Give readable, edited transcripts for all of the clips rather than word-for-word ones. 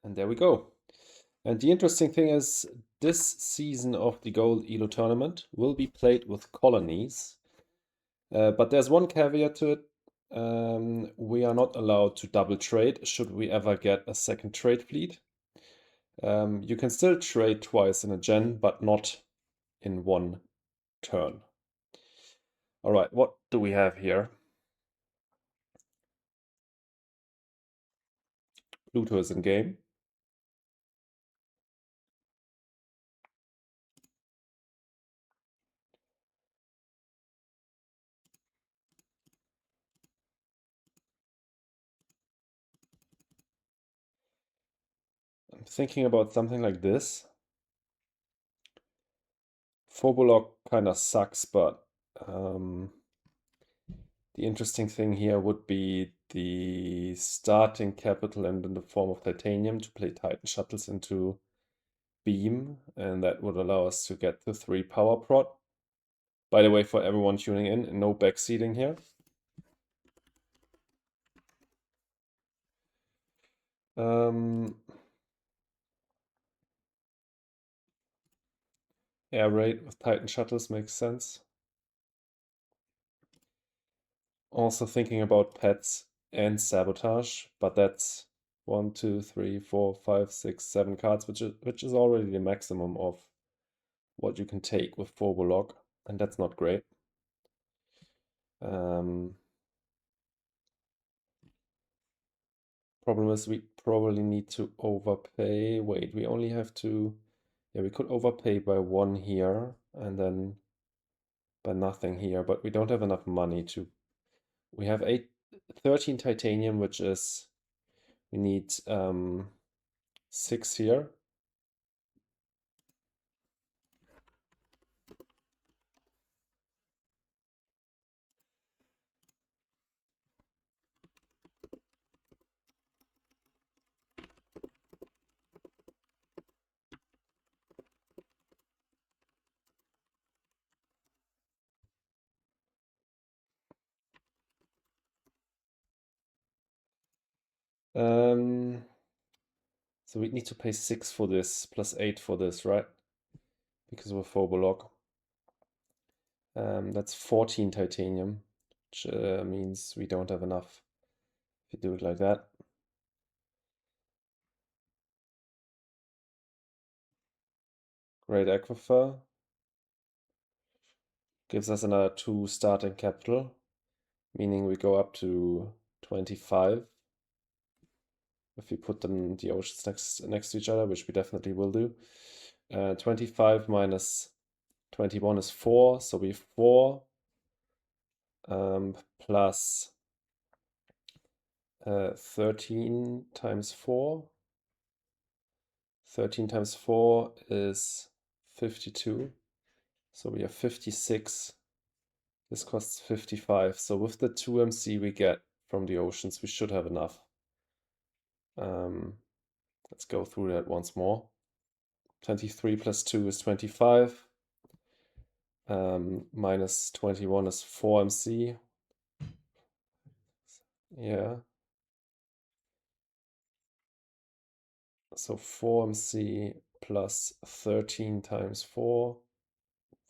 And there we go. And the interesting thing is, this season of the Gold Elo Tournament will be played with Colonies. But there's one caveat to it. We are not allowed to double trade should we ever get a second trade fleet. You can still trade twice in a gen, but not in one turn. All right, what do we have here? Pluto is in game. I'm thinking about something like this. Forbolog kind of sucks, but the interesting thing here would be the starting capital and in the form of titanium to play Titan shuttles into beam, and that would allow us to get the 3 power prot. By the way, for everyone tuning in, no backseating here. Air raid with Titan shuttles makes sense. Also thinking about pets and sabotage, but that's 1, 2, 3, 4, 5, 6, 7 cards, which is already the maximum of what you can take with Forbolog, and that's not great. Problem is we probably need to overpay. Wait, we only have to... Yeah, we could overpay by 1 here and then by nothing here, but we don't have enough money to... We have 13 titanium, which is... We need 6 here. So we need to pay 6 for this, plus 8 for this, right? Because we're Forbolog. That's 14 titanium, which means we don't have enough if you do it like that. Great Aquifer. Gives us another 2 starting capital, meaning we go up to 25. If we put them the oceans next to each other, which we definitely will do. 25 minus 21 is 4, so we have 4 plus 13 times 4. 13 times 4 is 52. So we have 56. This costs 55. So with the 2 MC we get from the oceans, we should have enough. Let's go through that once more. 23 plus 2 is 25. Minus 21 is 4 MC. Yeah. So 4 MC plus 13 times 4.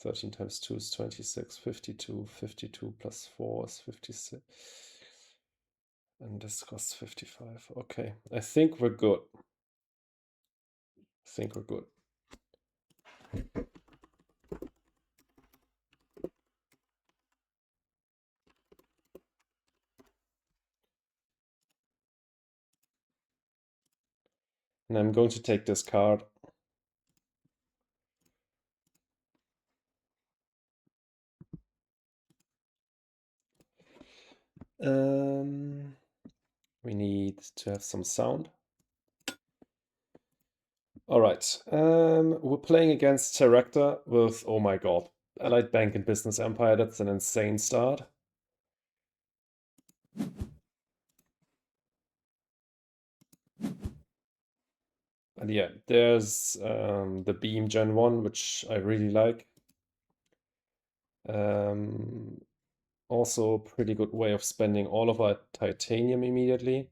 13 times 2 is 26. 52. 52 plus 4 is 56. And this costs 55. Okay, I think we're good. I think we're good. And I'm going to take this card. We need to have some sound. All right. We're playing against Terraforming with, oh my god, Allied Bank and Business Empire. That's an insane start. And yeah, there's the Beam Gen 1, which I really like. Also, pretty good way of spending all of our titanium immediately.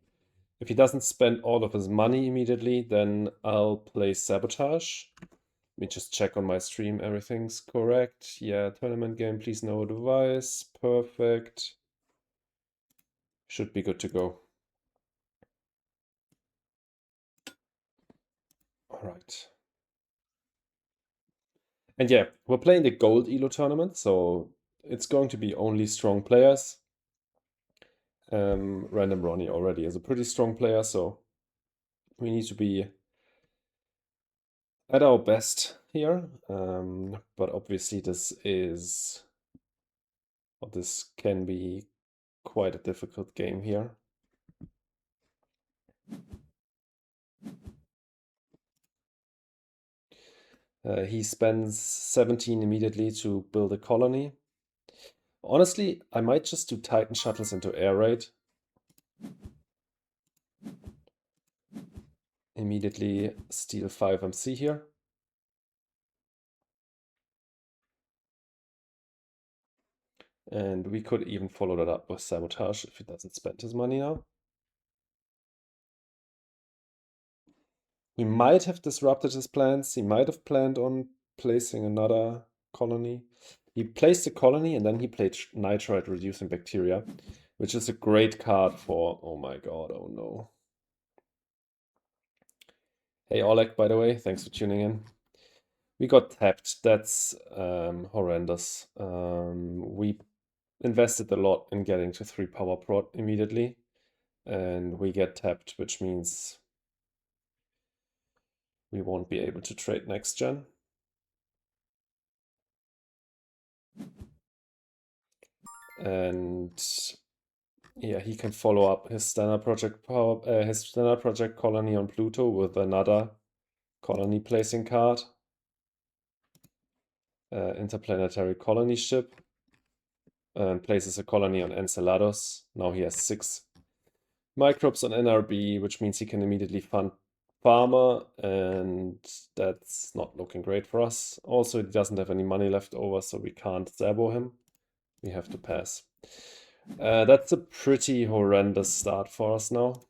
If he doesn't spend all of his money immediately, then I'll play Sabotage. Let me just check on my stream. Everything's correct. Yeah, tournament game, please no device. Perfect. Should be good to go. All right. And yeah, we're playing the Gold Elo Tournament, so it's going to be only strong players. Random Ronnie already is a pretty strong player, so we need to be at our best here. But obviously this can be quite a difficult game here. He spends 17 immediately to build a colony. Honestly, I might just do Titan shuttles into air raid. Immediately steal 5 MC here. And we could even follow that up with Sabotage if he doesn't spend his money now. We might have disrupted his plans. He might have planned on placing another colony. He placed a colony and then he played Nitrite Reducing Bacteria, which is a great card for... Oh my god, oh no. Hey Oleg, by the way, thanks for tuning in. We got tapped. That's horrendous. We invested a lot in getting to 3 power prod immediately, and we get tapped, which means we won't be able to trade next gen. And yeah, he can follow up his standard project colony on Pluto with another colony placing card. Interplanetary colony ship. And places a colony on Enceladus. Now he has 6 microbes on NRB, which means he can immediately fund Farmer, and that's not looking great for us. Also, he doesn't have any money left over, so we can't Zabo him. We have to pass. That's a pretty horrendous start for us now.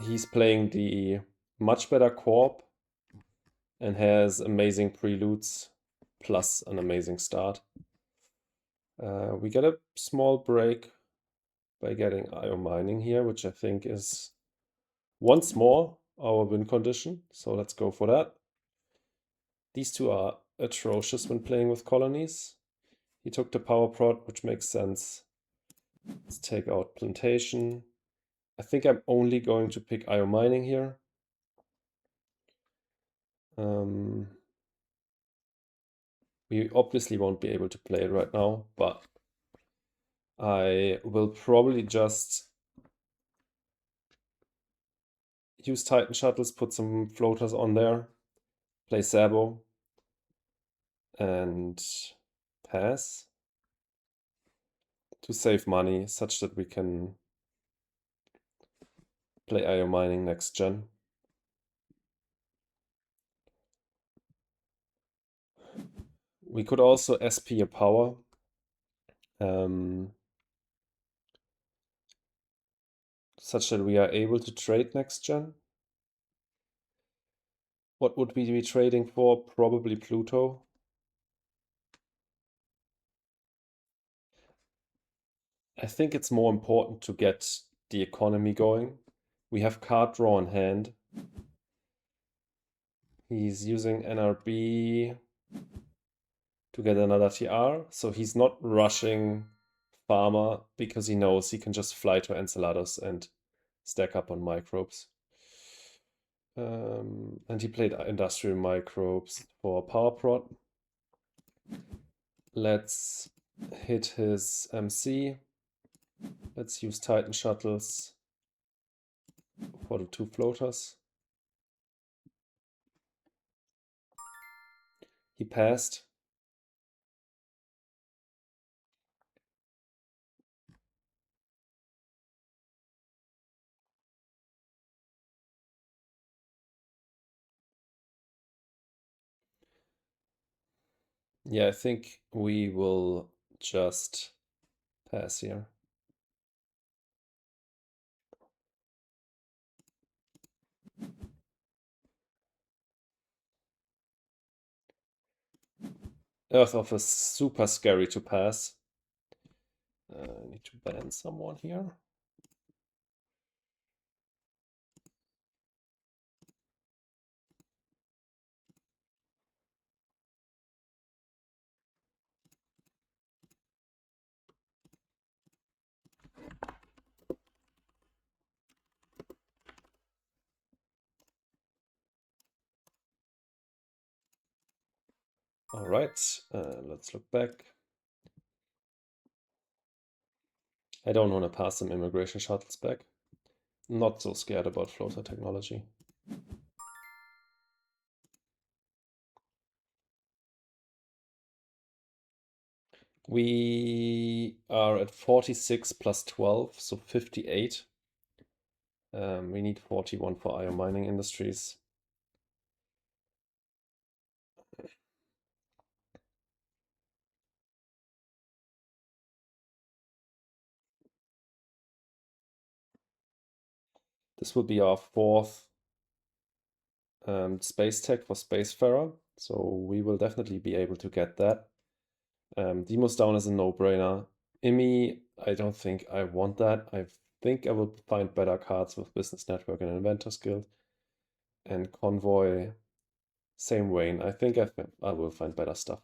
He's playing the much better Corp and has amazing preludes plus an amazing start. We get a small break by getting IO mining here, which I think is once more our win condition. So let's go for that. These two are atrocious when playing with colonies. He took the power prod, which makes sense. Let's take out plantation. I think I'm only going to pick IO mining here. We obviously won't be able to play it right now, but I will probably just use Titan shuttles, put some floaters on there, play Sabo, and pass to save money such that we can play IO mining next gen. We could also SP a power. Such that we are able to trade next gen. What would we be trading for? Probably Pluto. I think it's more important to get the economy going. We have card draw in hand. He's using NRB to get another TR, so he's not rushing Farmer because he knows he can just fly to Enceladus and stack up on microbes. And he played industrial microbes for power prod. Let's hit his MC. Let's use Titan shuttles for the 2 floaters. He passed. Yeah, I think we will just pass here. Earth Office super scary to pass. I need to ban someone here. All right, let's look back. I don't want to pass some immigration shuttles back. Not so scared about floater technology. We are at 46 plus 12, so 58. We need 41 for IO mining industries. This will be our fourth space tech for Spacefarer, so we will definitely be able to get that. Demos down is a no-brainer. IMI, I don't think I want that. I think I will find better cards with Business Network and Inventor's Guild. And Convoy, same vein. I think I will find better stuff.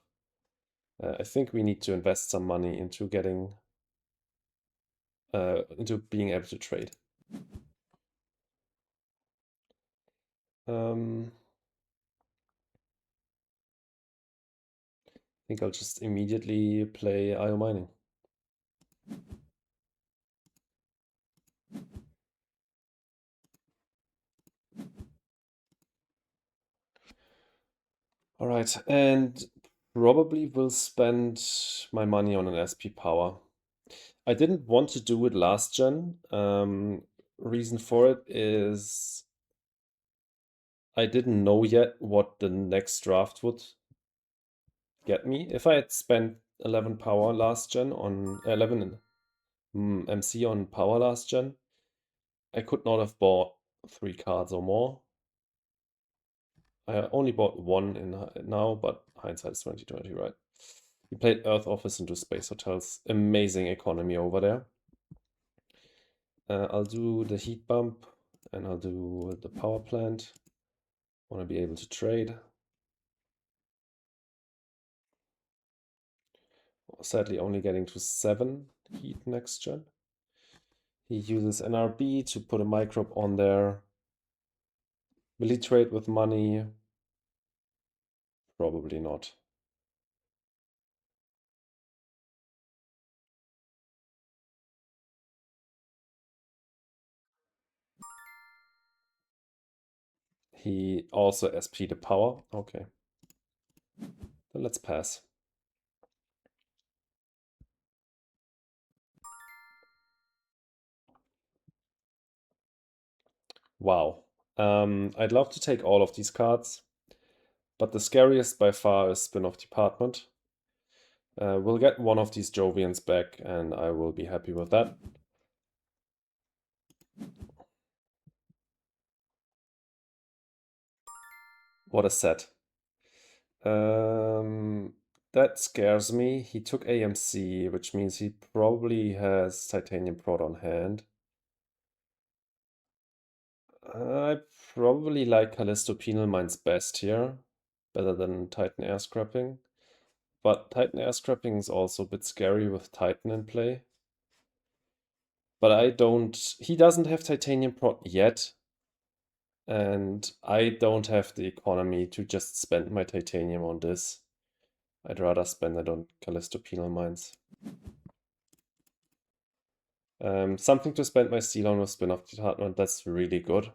I think we need to invest some money into getting into being able to trade. I think I'll just immediately play IO mining. All right, and probably will spend my money on an SP power. I didn't want to do it last gen. Reason for it is I didn't know yet what the next draft would get me. If I had spent 11 power last gen on 11 MC on power last gen, I could not have bought 3 cards or more. I only bought 1 in now, but hindsight is 2020, right? We played Earth Office into Space Hotels. Amazing economy over there. I'll do the heat bump and I'll do the power plant. Want to be able to trade. Sadly, only getting to 7 heat next gen. He uses NRB to put a microbe on there. Will he trade with money? Probably not. He also SP the power. Okay. Then let's pass. Wow. I'd love to take all of these cards, but the scariest by far is Spin-off Department. We'll get one of these Jovians back and I will be happy with that. What a set. That scares me. He took AMC, which means he probably has Titanium Prod on hand. I probably like Callisto Penal Mines best here, better than Titan Air Scrapping. But Titan Air Scrapping is also a bit scary with Titan in play. But he doesn't have Titanium Prod yet. And I don't have the economy to just spend my Titanium on this. I'd rather spend it on Callisto Penal Mines. Something to spend my steel on with Spin-off Department, that's really good.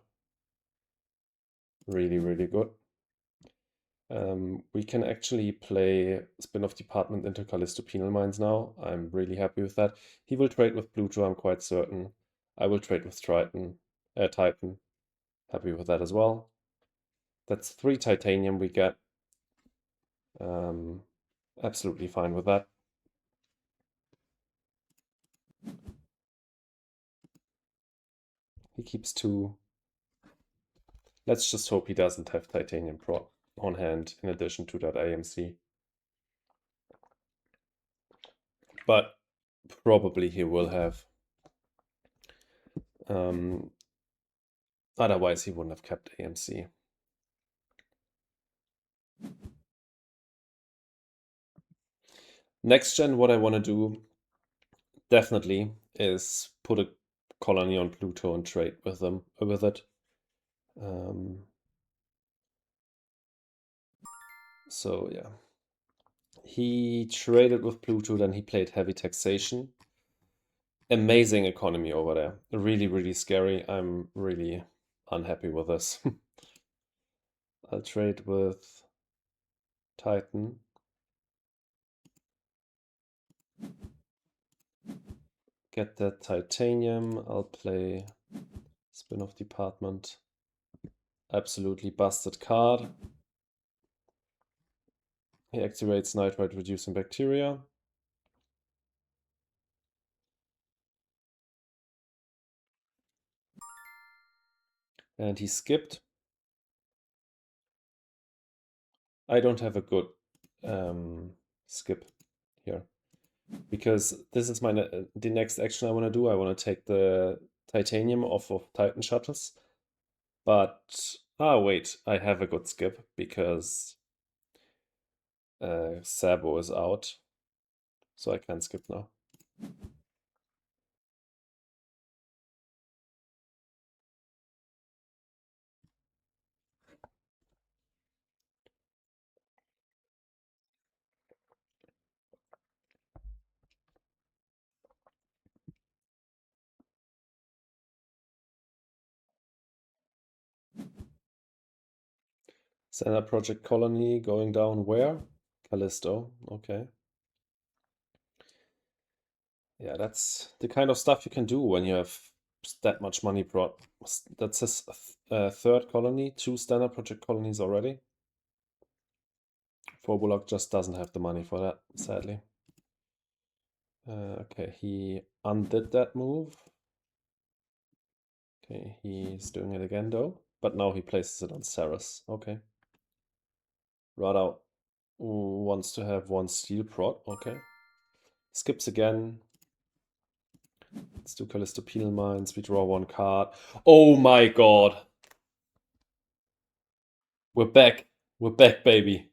Really, really good. We can actually play Spin-off Department into Callisto Penal Mines now. I'm really happy with that. He will trade with Pluto, I'm quite certain. I will trade with Titan. Happy with that as well. That's 3 titanium we get. Absolutely fine with that. He keeps 2. Let's just hope he doesn't have Titanium Pro on hand in addition to that AMC. but probably he will have. Otherwise, he wouldn't have kept AMC. Next gen, what I want to do definitely is put a colony on Pluto and trade with it. So yeah, he traded with Pluto, then he played heavy taxation. Amazing economy over there. Really, really scary. I'm really unhappy with this. I'll trade with Titan. Get that titanium. I'll play Spin-off Department. Absolutely busted card. He activates nitrite reducing bacteria. And he skipped. I don't have a good skip here, because this is the next action I want to do. I want to take the titanium off of Titan shuttles. But, wait, I have a good skip because Sabo is out. So I can skip now. Center Project Colony going down where? Callisto, okay. Yeah, that's the kind of stuff you can do when you have that much money brought. That's his third colony, 2 standard project colonies already. Bullock just doesn't have the money for that, sadly. Okay, he undid that move. Okay, he's doing it again though, but now he places it on Saras. Okay. Rada wants to have 1 steel prot. Okay. Skips again. Let's do Callisto Penal Mines. We draw 1 card. Oh my god. We're back. We're back, baby.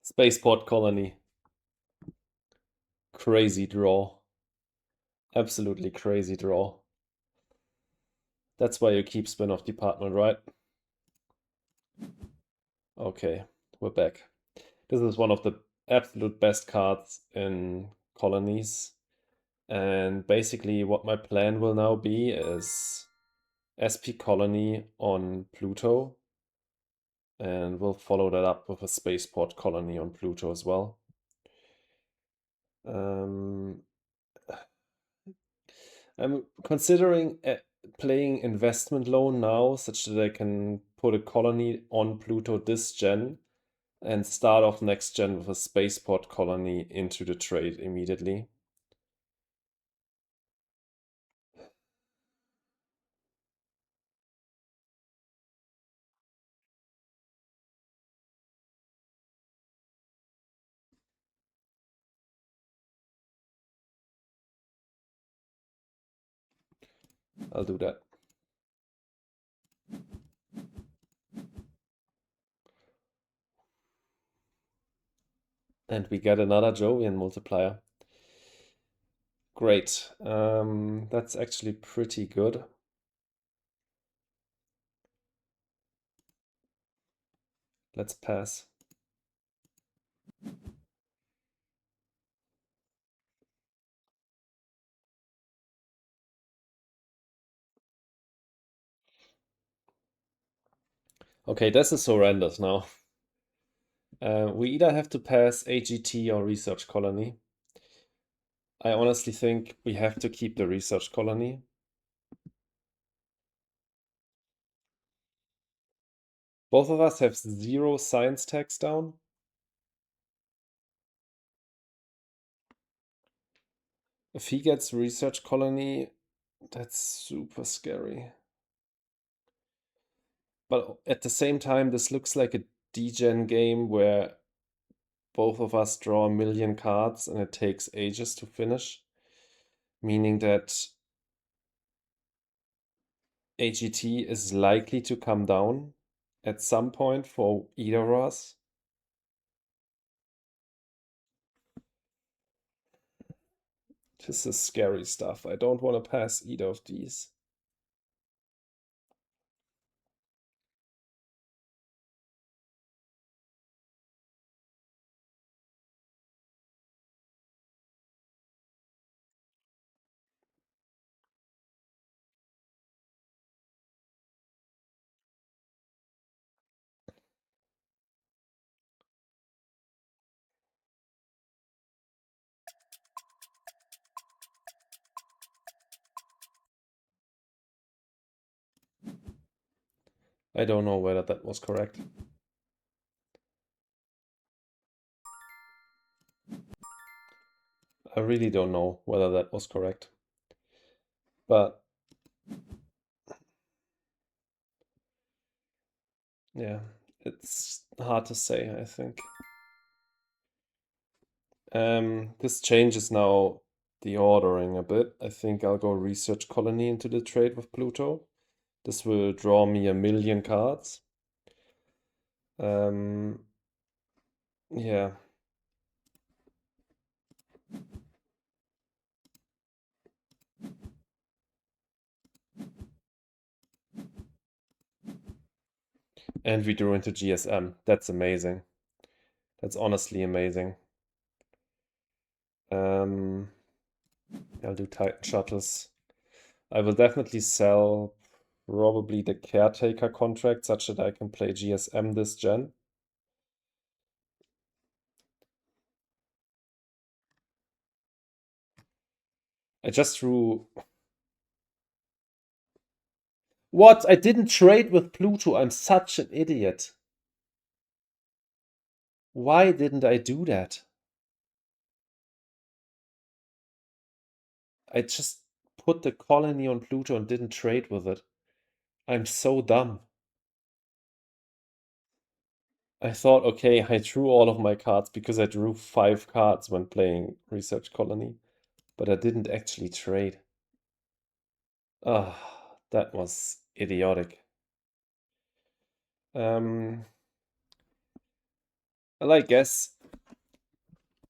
Spaceport Colony. Crazy draw. Absolutely crazy draw. That's why you keep Spin-off Department, right? Okay, we're back. This is one of the absolute best cards in Colonies. And basically what my plan will now be is SP Colony on Pluto. And we'll follow that up with a Spaceport Colony on Pluto as well. I'm considering playing investment loan now, such that I can put a colony on Pluto this gen and start off next gen with a spaceport colony into the trade immediately. I'll do that. And we get another Jovian multiplier. Great. That's actually pretty good. Let's pass. Okay, this is horrendous now. We either have to pass AGT or research colony. I honestly think we have to keep the research colony. Both of us have 0 science tags down. If he gets research colony, that's super scary. But at the same time, this looks like a degen game where both of us draw a million cards and it takes ages to finish, meaning that AGT is likely to come down at some point for either of us. This is scary stuff. I don't want to pass either of these. I don't know whether that was correct. I really don't know whether that was correct. But yeah, it's hard to say, I think. This changes now the ordering a bit. I think I'll go research colony into the trade with Pluto. This will draw me a million cards. Yeah. And we drew into GSM. That's amazing. That's honestly amazing. I'll do Titan Shuttles. I will definitely sell probably the Caretaker contract such that I can play GSM this gen. I just drew... What? I didn't trade with Pluto. I'm such an idiot. Why didn't I do that? I just put the colony on Pluto and didn't trade with it. I'm so dumb. I thought, okay, I drew all of my cards because I drew 5 cards when playing Research Colony, but I didn't actually trade. Ah, that was idiotic. Well, I guess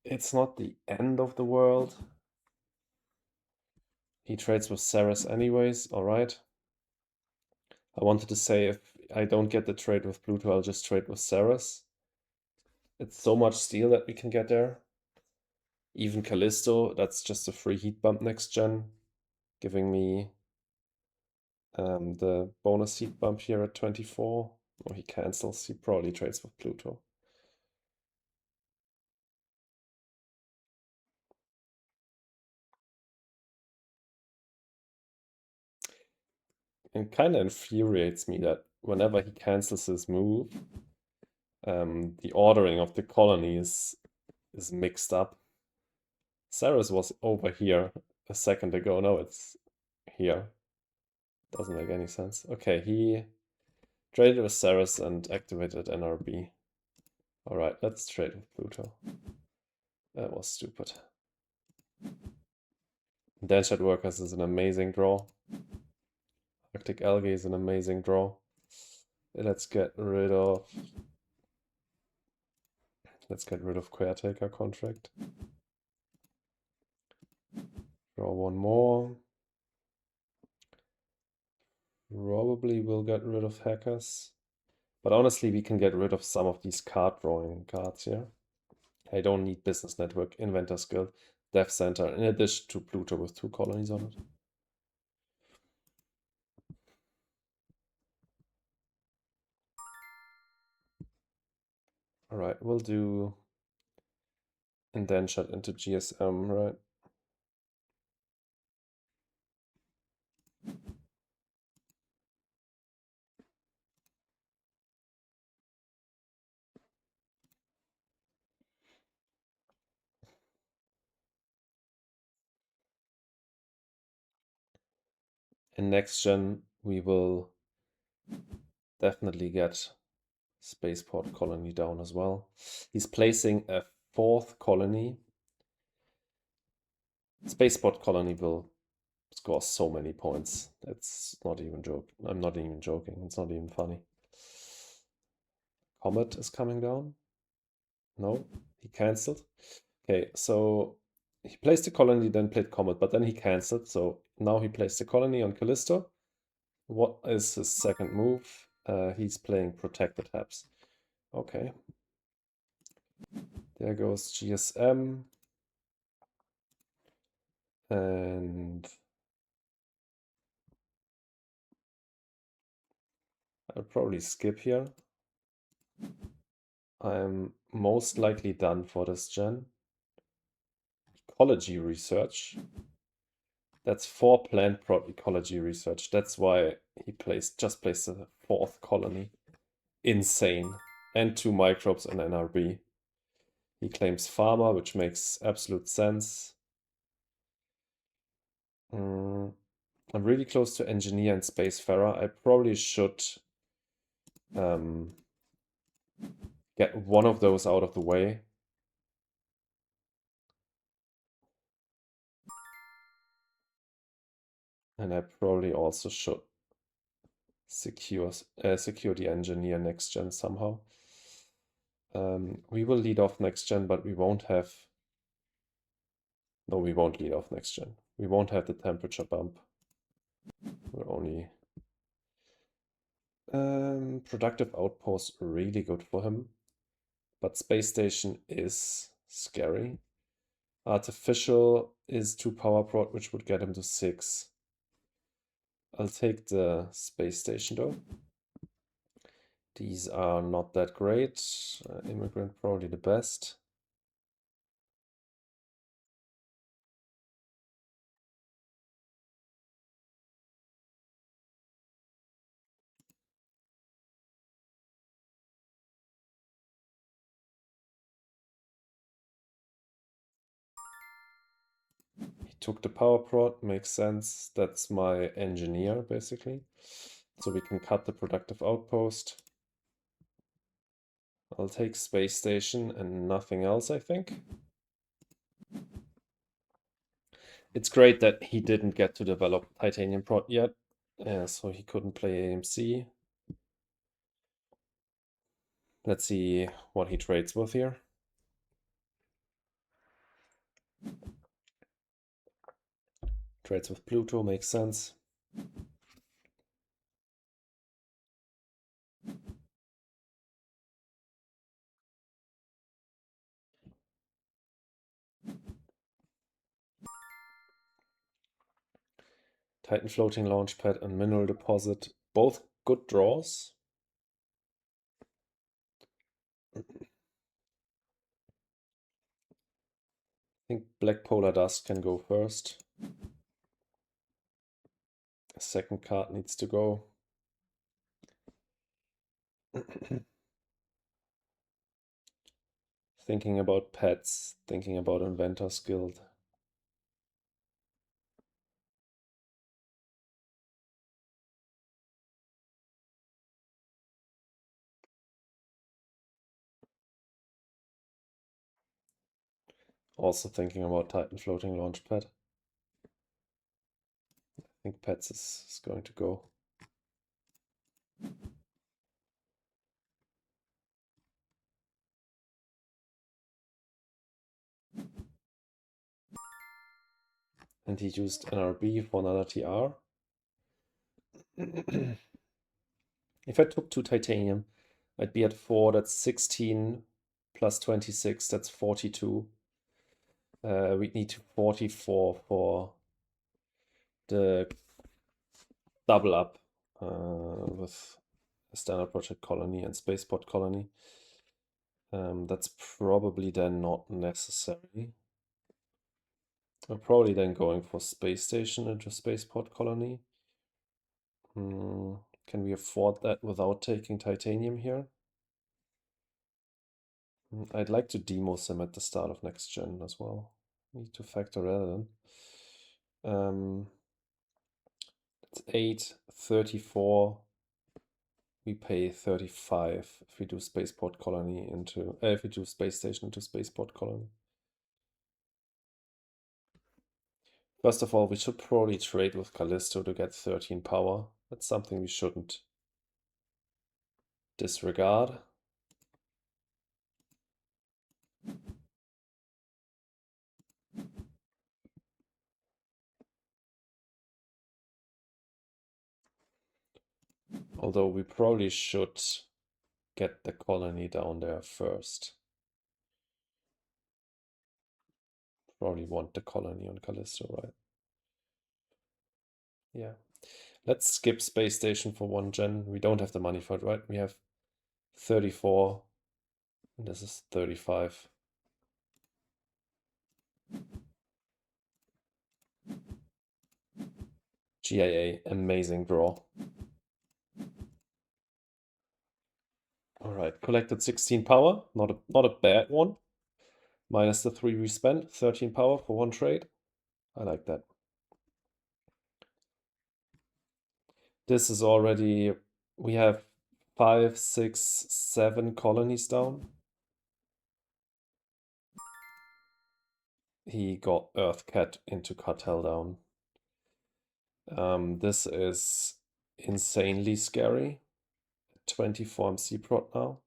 it's not the end of the world. He trades with Ceres anyways, alright. I wanted to say if I don't get the trade with Pluto, I'll just trade with Ceres. It's so much steel that we can get there. Even Callisto, that's just a free heat bump next gen, giving me the bonus heat bump here at 24. Or he cancels, he probably trades with Pluto. It kind of infuriates me that whenever he cancels his move, the ordering of the colonies is mixed up. Ceres was over here a second ago. No, it's here. Doesn't make any sense. Okay, he traded with Ceres and activated NRB. Alright, let's trade with Pluto. That was stupid. Danchat Workers is an amazing draw. Arctic Algae is an amazing draw. Let's get rid of Caretaker contract. Draw one more. Probably will get rid of Hackers. But honestly, we can get rid of some of these card drawing cards here. I don't need Business Network, Inventor's Guild, Dev Center, in addition to Pluto with 2 colonies on it. Alright, we'll do Indentured into GSM, right? In next gen, we will definitely get Spaceport Colony down as well. He's placing a 4th colony. Spaceport colony will score so many points. That's not even joke. I'm not even joking. It's not even funny. Comet is coming down. No, he cancelled. Okay, so he placed the colony, then played Comet, but then he cancelled. So now he placed the colony on Callisto. What is his second move? He's playing Protected Habs. Okay. There goes GSM. And I'll probably skip here. I'm most likely done for this gen. Ecology research. That's 4 plant prot ecology research. That's why he just placed the 4th colony. Insane. And 2 microbes and NRB. He claims farmer, which makes absolute sense. I'm really close to engineer and spacefarer. I probably should get one of those out of the way. And I probably also should secure the engineer next gen somehow. We will lead off next gen, but we won't have... No, we won't lead off next gen. We won't have the temperature bump. We're only... productive outpost, really good for him. But space station is scary. Artificial is 2 power prot, which would get him to 6. I'll take the space station though. These are not that great. Immigrant probably the best. He took the power prod, makes sense. That's my engineer basically. So we can cut the productive outpost. I'll take space station and nothing else, I think. It's great that he didn't get to develop titanium prod yet. So he couldn't play AMC. Let's see what he trades with here. Trades with Pluto, makes sense. Titan floating launch pad and mineral deposit, both good draws. I think Black Polar Dust can go first. A second card needs to go. Thinking about pets, thinking about Inventor's Guild. Also thinking about Titan floating launch pad. I think pets is going to go. And he used NRB for another TR. If I took 2 titanium, I'd be at 4, that's 16 plus 26, that's 42. We'd need 44 for the double up with a standard project colony and spaceport colony. That's probably then not necessary. We're probably then going for space station into spaceport colony. Can we afford that without taking titanium here? I'd like to demo sim at the start of next gen as well. Need to factor that in. It's 8, 34. we pay 35 if we do spaceport colony into if we do space station into spaceport colony. First of all, we should probably trade with Callisto to get 13 power. That's something we shouldn't disregard. Although we probably should get the colony down there first. Probably want the colony on Callisto, right? Yeah. Let's skip space station for 1 gen. We don't have the money for it, right? We have 34. And this is 35. GIA, amazing draw. Alright, collected 16 power. Not a bad one. Minus the 3 we spent. 13 power for 1 trade. I like that. This is already... We have 5, 6, 7 colonies down. He got Earthcat into Cartel down. This is insanely scary. 24 MC prot now.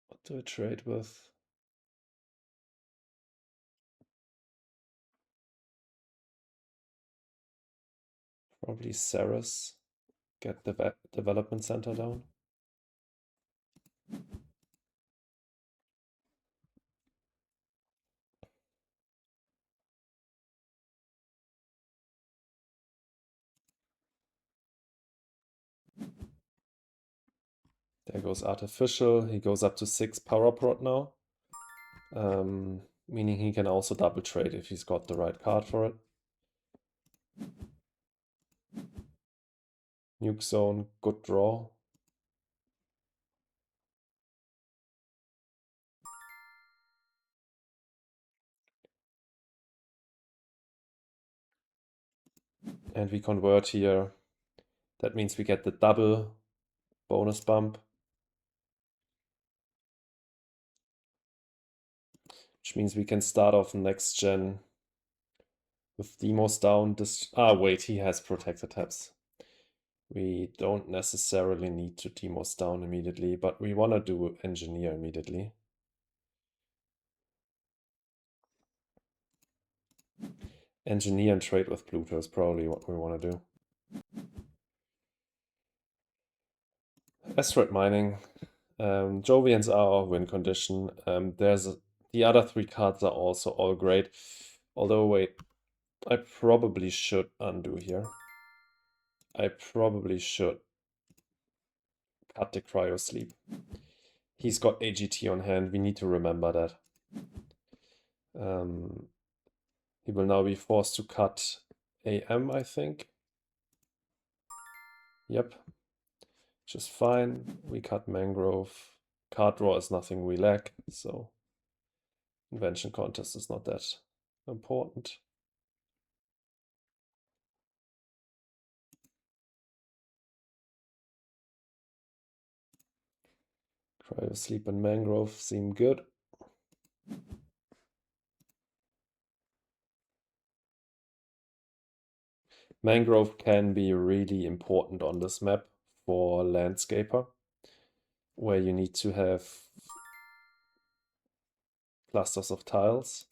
What do I trade with? Probably Ceres. Get the development center down. There goes Artificial. He goes up to 6 power prot now. Meaning he can also double trade if he's got the right card for it. Nuke Zone, good draw. And we convert here. That means we get the double bonus bump. Which means we can start off next gen with Demos down. Wait, he has protected tabs. We don't necessarily need to Demos down immediately, but we want to do Engineer immediately. Engineer and trade with Pluto is probably what we want to do. Asteroid mining. Jovians are our win condition. The other 3 cards are also all great. Although, wait, I probably should undo here. I probably should cut the cryo sleep. He's got AGT on hand. We need to remember that. He will now be forced to cut AM, I think. Yep. Just fine. We cut Mangrove. Card draw is nothing we lack, so Invention Contest is not that important. Cryo Sleep and Mangrove seem good. Mangrove can be really important on this map for Landscaper, where you need to have clusters of tiles.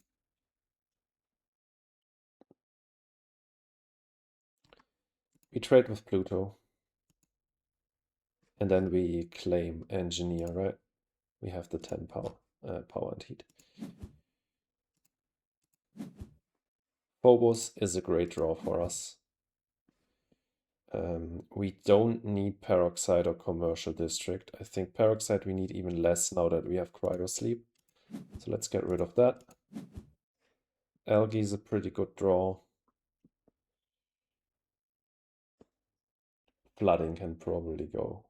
We trade with Pluto. And then we claim Engineer, right? We have the 10 power and heat. Phobos is a great draw for us. We don't need Peroxide or Commercial District. I think Peroxide we need even less now that we have Cryo Sleep. So let's get rid of that. Algae is a pretty good draw. Flooding can probably go.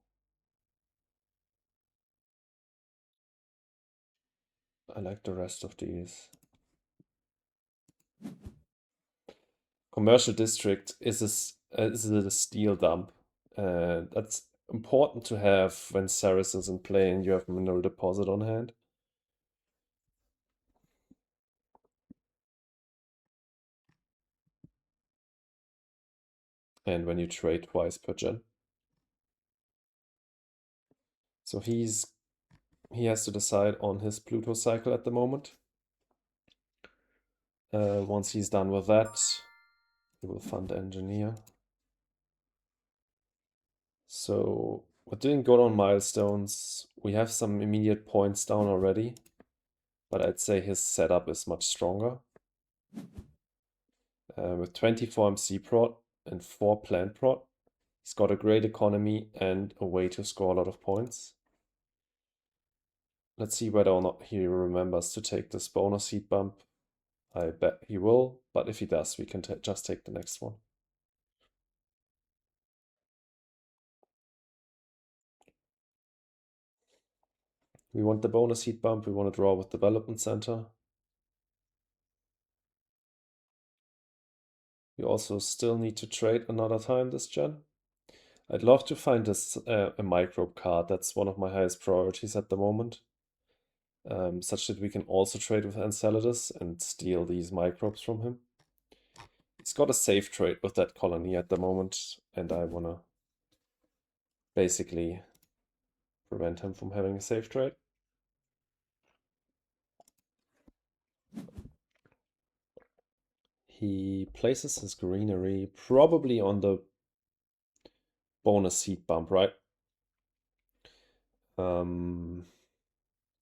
I like the rest of these. Commercial district is a steel dump. That's important to have when Ceres is in play and you have mineral deposit on hand. And when you trade twice per gen. So he has to decide on his Pluto cycle at the moment. Once he's done with that, he will fund engineer. So we're doing good on milestones. We have some immediate points down already, but I'd say his setup is much stronger. With 24 MC prot and 4 plant prot, he's got a great economy and a way to score a lot of points. Let's see whether or not he remembers to take this bonus heat bump. I bet he will, but if he does, we can just take the next one. We want the bonus heat bump, we want to draw with development center. We also still need to trade another time this gen. I'd love to find this a microbe card. That's one of my highest priorities at the moment. Such that we can also trade with Enceladus and steal these microbes from him. He's got a safe trade with that colony at the moment, and I want to basically prevent him from having a safe trade. He places his greenery probably on the bonus heat bump, right?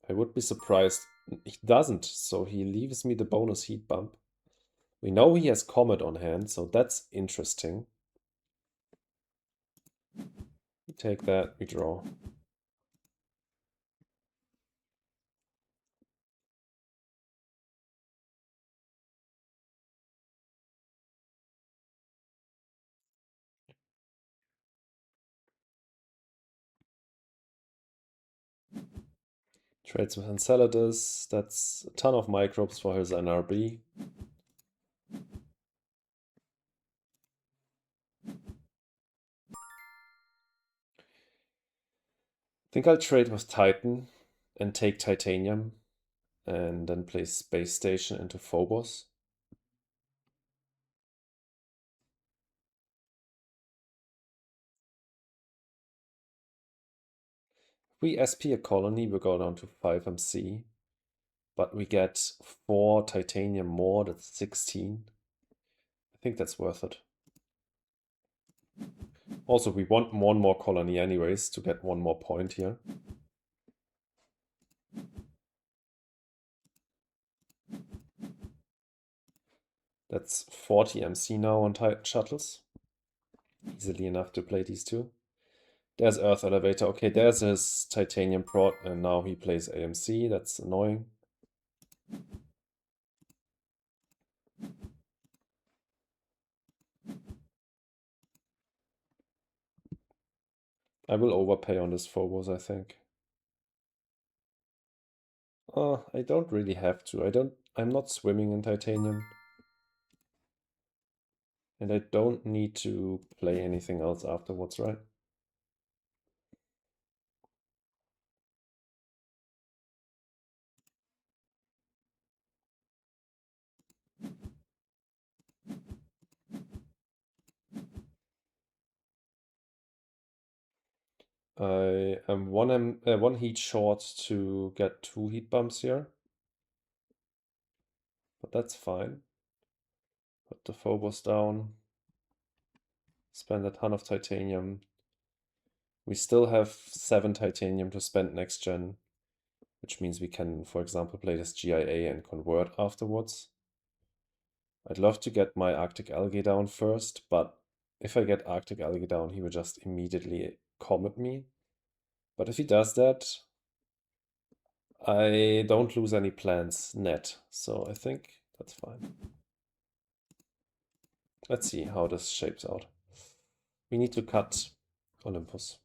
I would be surprised. He doesn't, so he leaves me the bonus heat bump. We know he has Comet on hand, so that's interesting. We take that, we draw. Trades with Enceladus. That's a ton of microbes for his NRB. I think I'll trade with Titan and take Titanium and then place Space Station into Phobos. If we SP a colony, we go down to 5 MC, but we get 4 Titanium more, that's 16. I think that's worth it. Also, we want one more colony anyways to get one more point here. That's 40 MC now on Titan shuttles. Easily enough to play these two. There's Earth Elevator. Okay, there's his Titanium prot, and now he plays AMC. That's annoying. I will overpay on this Phobos, I think. I don't really have to. I'm not swimming in Titanium. And I don't need to play anything else afterwards, right? I am one heat short to get 2 heat bumps here. But that's fine. Put the Phobos down. Spend a ton of Titanium. We still have 7 Titanium to spend next gen, which means we can, for example, play this GIA and convert afterwards. I'd love to get my Arctic Algae down first, but if I get Arctic Algae down, he will just immediately comet me. But if he does that, I don't lose any plants net, so I think that's fine. Let's see how this shapes out. We need to cut Olympus.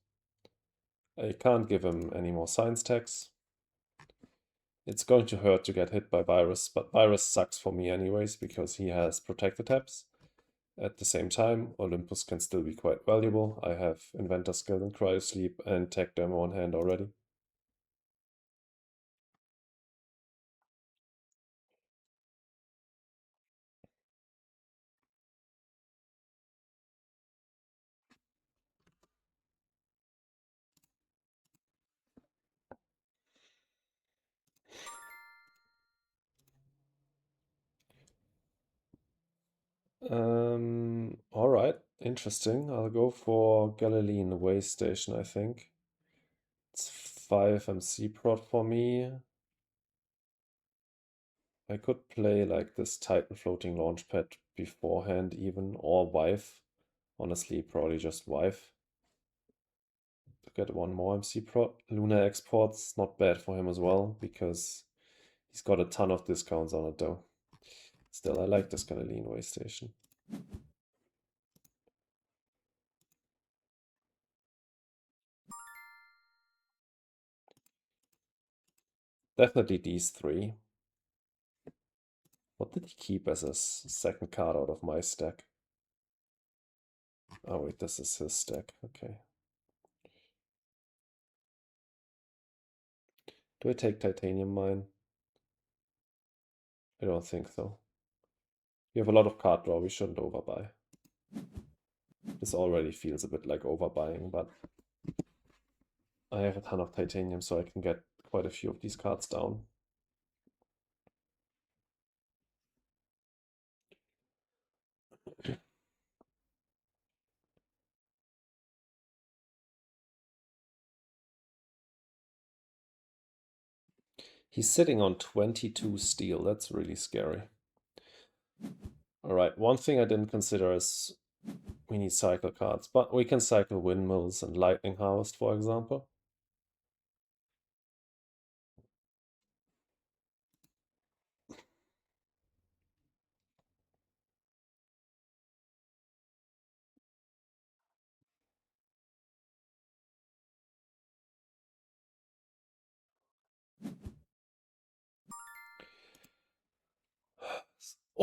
I can't give him any more science tags. It's going to hurt to get hit by Virus, but Virus sucks for me anyways because he has protected tabs. At the same time, Olympus can still be quite valuable. I have Inventor Skill and Cryosleep and Tech Demo on hand already. All right, interesting. I'll go for Galilean Way Station, I think. It's 5 MC prot for me. I could play like this Titan floating launchpad beforehand even, or Wife. Honestly, probably just Wife. To get one more MC prot. Lunar Export's not bad for him as well, because he's got a ton of discounts on it though. Still, I like this Galilean Way Station. Definitely these three. What did he keep as his second card out of my stack? Oh wait, this is his stack. Okay. Do I take Titanium Mine? I don't think so. We have a lot of card draw, we shouldn't overbuy. This already feels a bit like overbuying, but I have a ton of Titanium, so I can get quite a few of these cards down. He's sitting on 22 steel. That's really scary. All right, one thing I didn't consider is we need cycle cards, but we can cycle Windmills and Lightning Harvest, for example.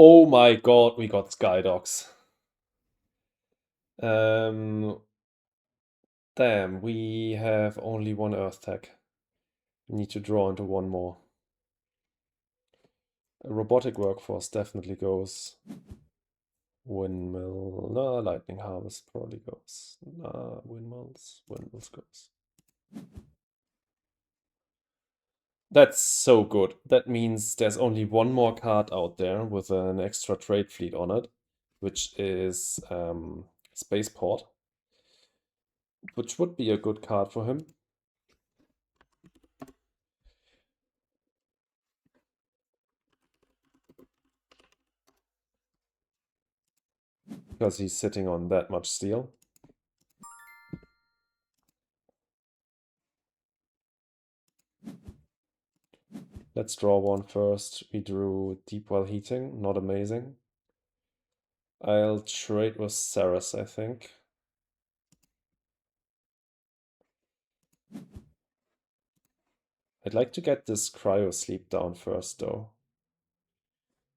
Oh my god, we got Skydogs. Damn, we have only one Earth tech. We need to draw into one more. A robotic workforce definitely goes. Windmill, no, Lightning Harvest probably goes. Nah, windmills goes. That's so good. That means there's only one more card out there with an extra trade fleet on it, which is Spaceport, which would be a good card for him. Because he's sitting on that much steel. Let's draw one first. We drew Deep Well Heating, not amazing. I'll trade with Ceres, I think. I'd like to get this Cryo Sleep down first, though.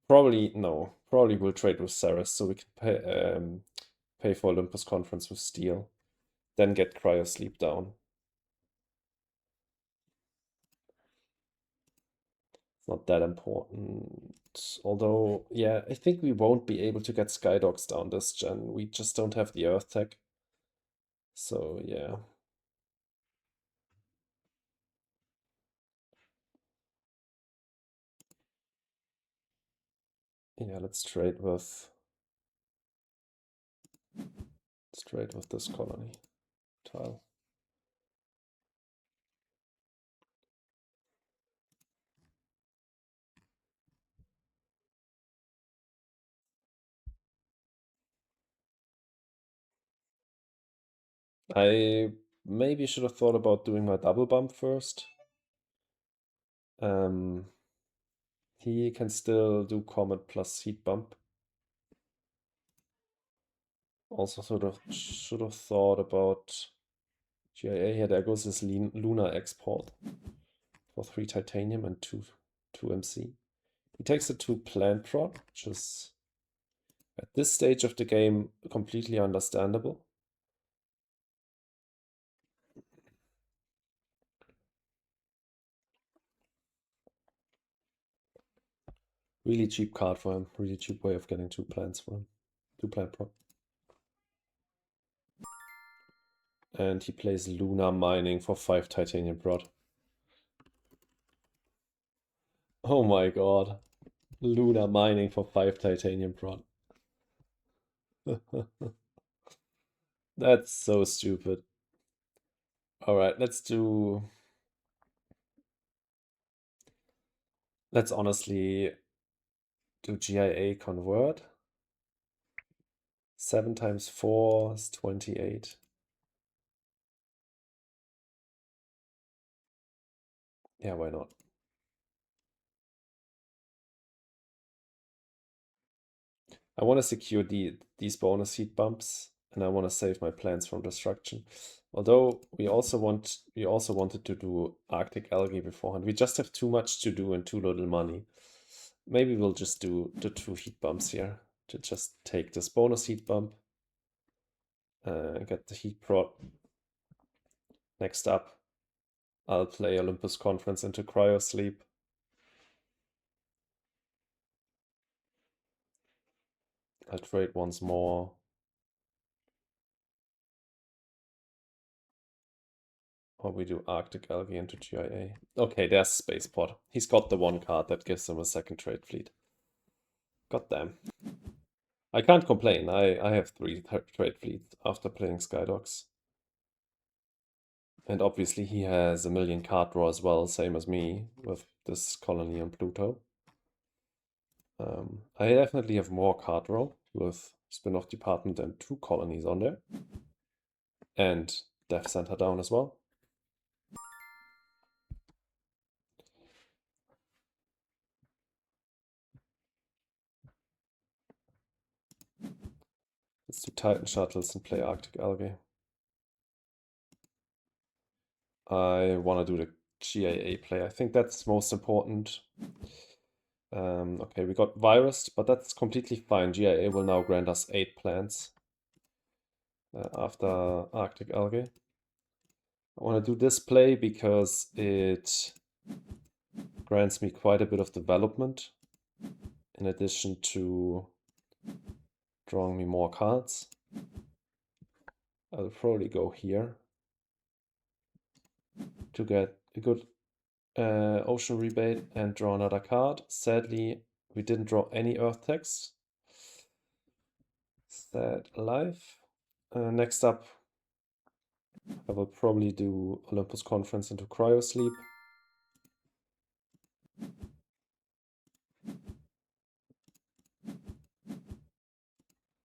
Probably, no. Probably we'll trade with Ceres, so we can pay for Olympus Conference with steel. Then get Cryo Sleep down. It's not that important. Although, yeah, I think we won't be able to get Skydogs down this gen. We just don't have the Earth tech. So, yeah. Yeah, let's trade with this colony tile. I maybe should have thought about doing my double bump first. He can still do Comet plus Heat Bump. Also sort of should have thought about GIA. Here, there goes his Lunar Export for 3 Titanium and 2 MC. He takes the 2 Plant Prod, which is At this stage of the game, completely understandable. Really cheap card for him. Really cheap way of getting 2 plants for him. 2 plant prop. And he plays Lunar Mining for 5 Titanium Prod. Oh my god. Lunar Mining for 5 Titanium Prod. That's so stupid. Alright, let's honestly do GIA convert. 7 times 4 is 28. Yeah, why not? I want to secure these bonus heat bumps, and I want to save my plants from destruction. Although we also wanted to do Arctic algae beforehand. We just have too much to do and too little money. Maybe we'll just do the 2 heat bumps here to just take this bonus heat bump, get the heat prod. Next up, I'll play Olympus Conference into Cryo Sleep. I'll trade once more. Or we do Arctic algae into GIA. Okay, there's Spaceport. He's got the 1 card that gives him a 2nd trade fleet. God damn. I can't complain. I have 3 trade fleets after playing Skydogs. And obviously he has a million card draw as well, same as me, with this colony on Pluto. I definitely have more card draw with Spin-off Department and 2 colonies on there. And Death Center down as well. Let's do Titan Shuttles and play Arctic Algae. I want to do the GAA play. I think that's most important. Okay, we got Virus, but that's completely fine. GIA will now grant us 8 plants after Arctic Algae. I want to do this play because it grants me quite a bit of development in addition to drawing me more cards. I'll probably go here to get a good ocean rebate and draw another card. Sadly, we didn't draw any Earth text. Sad life. Next up, I will probably do Olympus Conference into Cryo Sleep.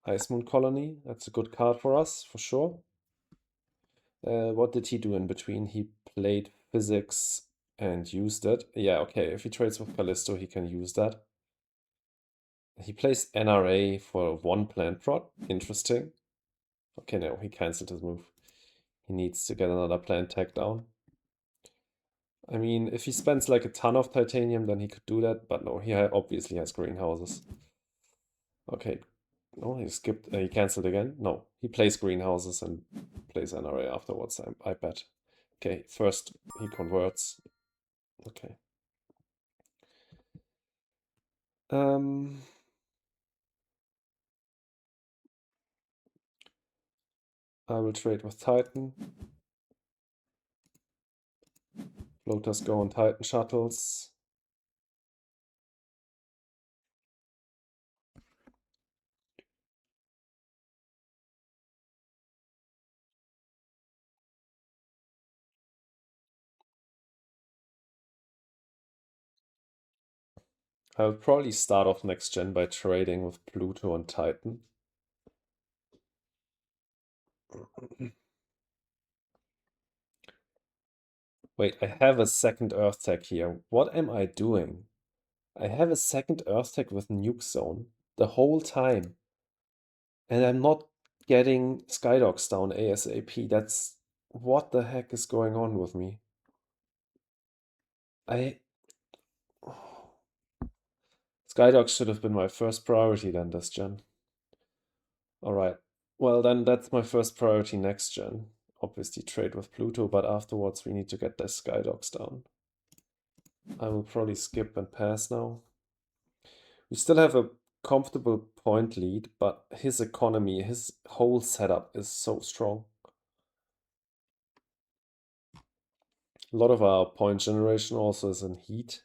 Ice Moon Colony, that's a good card for us, for sure. What did he do in between? He played Physics and used it. Yeah, okay, if he trades with Callisto, he can use that. He plays NRA for 1 plant prod. Interesting. Okay, no, he cancelled his move. He needs to get another plant tag down. I mean, if he spends like a ton of titanium, then he could do that, but no, he obviously has greenhouses. Okay, no, he skipped, he cancelled again. No, he plays greenhouses and plays NRA afterwards, I bet. Okay, first he converts. Okay. I will trade with Titan. Floaters go on Titan shuttles. I'll probably start off next gen by trading with Pluto and Titan. Wait, I have a 2nd Earth tag here. What am I doing? I have a 2nd Earth tag with Nuke Zone the whole time. And I'm not getting Skydogs down ASAP. That's... What the heck is going on with me? Skydogs should have been my first priority then this gen. All right. Well, then that's my first priority next gen. Obviously trade with Pluto, but afterwards we need to get the Skydogs down. I will probably skip and pass now. We still have a comfortable point lead, but his economy, his whole setup is so strong. A lot of our point generation also is in heat.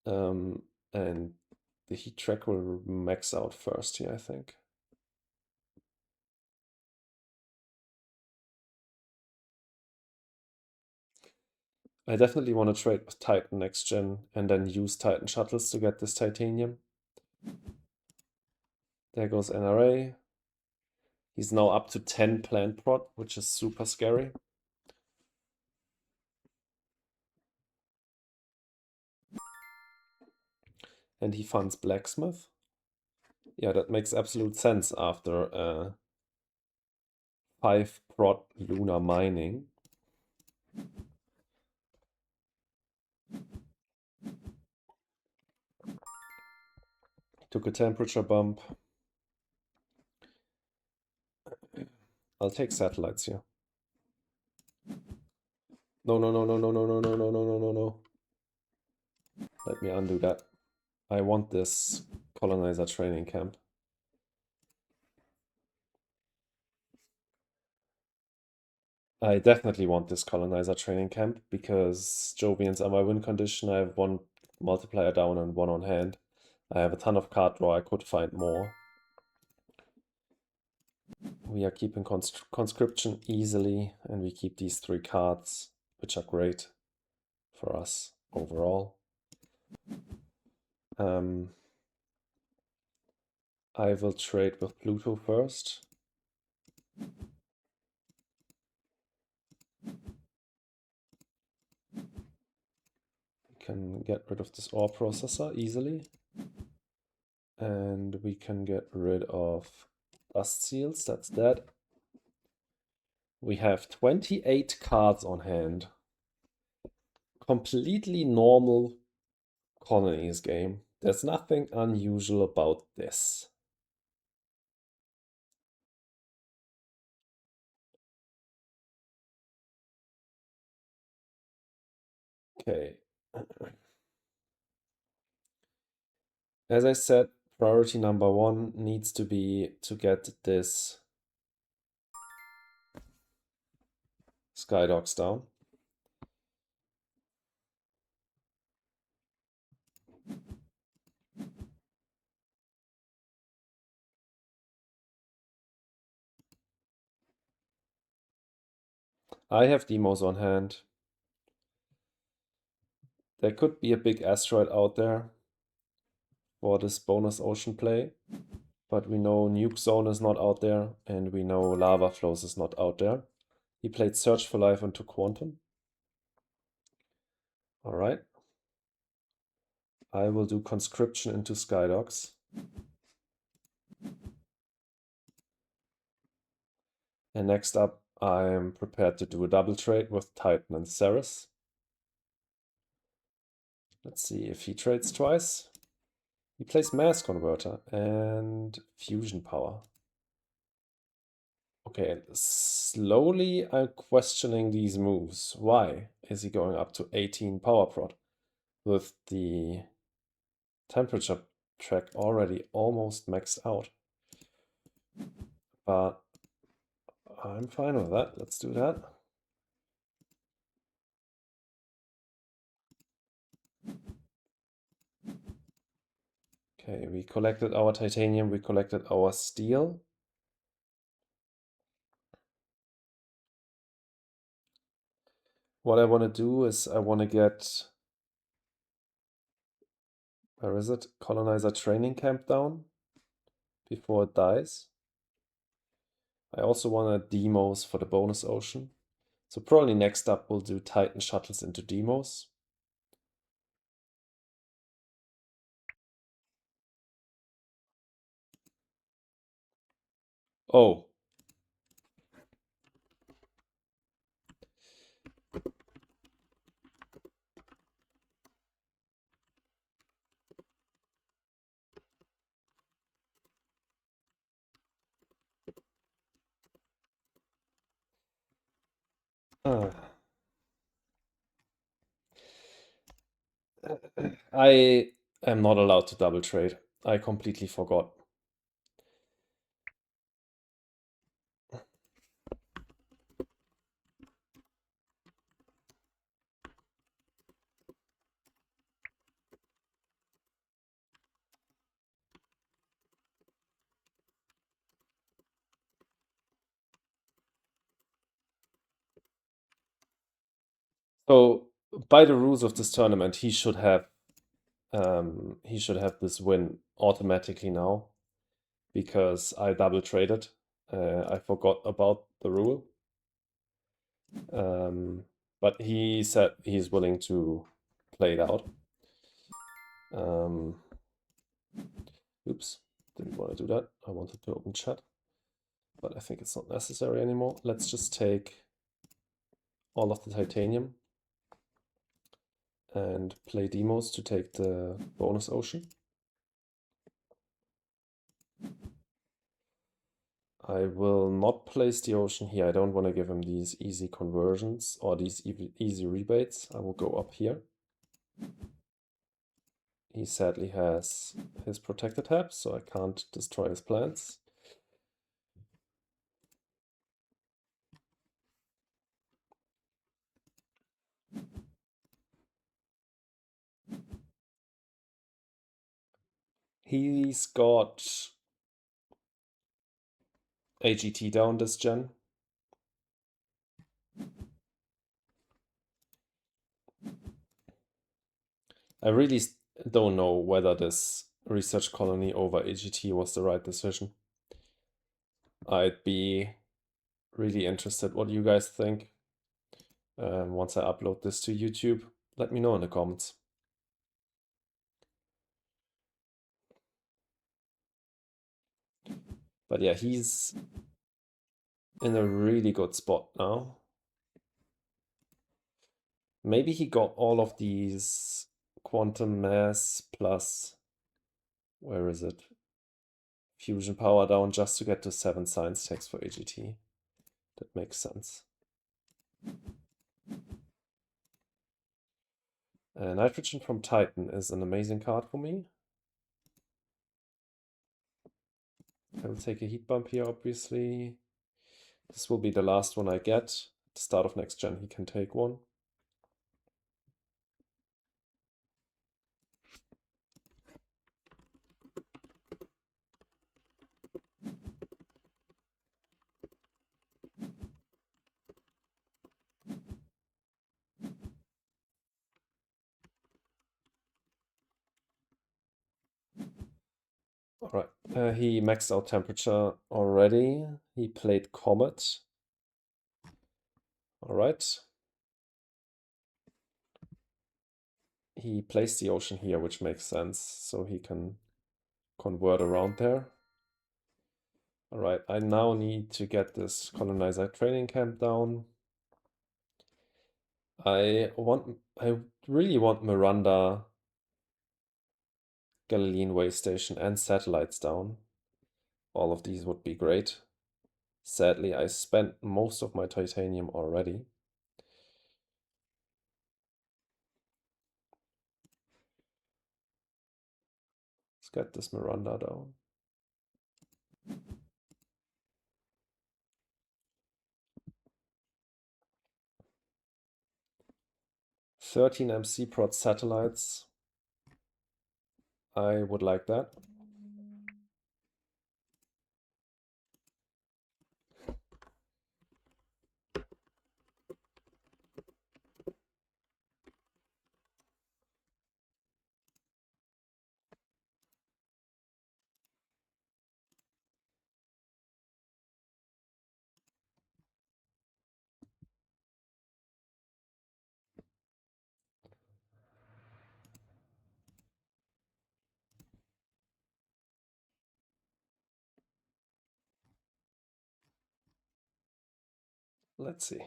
And the heat track will max out first here, I think. I definitely want to trade with Titan next gen and then use Titan shuttles to get this titanium. There goes NRA. He's now up to 10 plant prot, which is super scary. And he funds Blacksmith. Yeah, that makes absolute sense after 5 prot lunar mining. Took a temperature bump. I'll take satellites here. No, no, no, no, no, no, no, no, no, no, no, no, no. Let me undo that. I want this colonizer training camp. I definitely want this colonizer training camp because Jovians are my win condition. I have 1 multiplier down and 1 on hand. I have a ton of card draw. I could find more. We are keeping conscription easily, and we keep these 3 cards, which are great for us overall. I will trade with Pluto first. We can get rid of this ore processor easily. And we can get rid of dust seals, that's that. We have 28 cards on hand. Completely normal Colonies game. There's nothing unusual about this. Okay. As I said, priority number 1 needs to be to get this Skydogs down. I have demos on hand. There could be a big asteroid out there for this bonus ocean play, but we know Nuke Zone is not out there, and we know Lava Flows is not out there. He played Search for Life into Quantum. Alright. I will do Conscription into Skydogs. And next up, I'm prepared to do a double trade with Titan and Ceres. Let's see if he trades twice. He plays Mass Converter and Fusion Power. Okay, slowly I'm questioning these moves. Why is he going up to 18 power prot with the temperature track already almost maxed out? But I'm fine with that. Let's do that. Okay, we collected our titanium, we collected our steel. What I want to do is I want to get, where is it? Colonizer training camp down before it dies. I also want a demos for the bonus ocean. So probably next up we'll do Titan shuttles into demos. Oh. Uh, I am not allowed to double trade. I completely forgot. So by the rules of this tournament, he should have this win automatically now because I double traded. I forgot about the rule. But he said he's willing to play it out. Oops, didn't want to do that. I wanted to open chat, but I think it's not necessary anymore. Let's just take all of the titanium and play demos to take the bonus ocean. I will not place the ocean here. I don't want to give him these easy conversions or these easy rebates. I will go up here. He sadly has his protected tab, so I can't destroy his plans. He's got AGT down this gen. I really don't know whether this research colony over AGT was the right decision. I'd be really interested what you guys think. Once I upload this to YouTube, let me know in the comments. But yeah, he's in a really good spot now. Maybe he got all of these quantum mass plus, where is it? Fusion power down just to get to 7 science tags for AGT. That makes sense. Nitrogen from Titan is an amazing card for me. I will take a heat bump here, obviously. This will be the last one I get. At the start of next gen, he can take one. All right, he maxed out temperature already. He played Comet. All right. He placed the ocean here, which makes sense, so he can convert around there. All right, I now need to get this colonizer training camp down. I really want Miranda, Galilean way station, and satellites down. All of these would be great. Sadly, I spent most of my titanium already. Let's get this Miranda down. "13 MC prod satellites." I would like that. Let's see.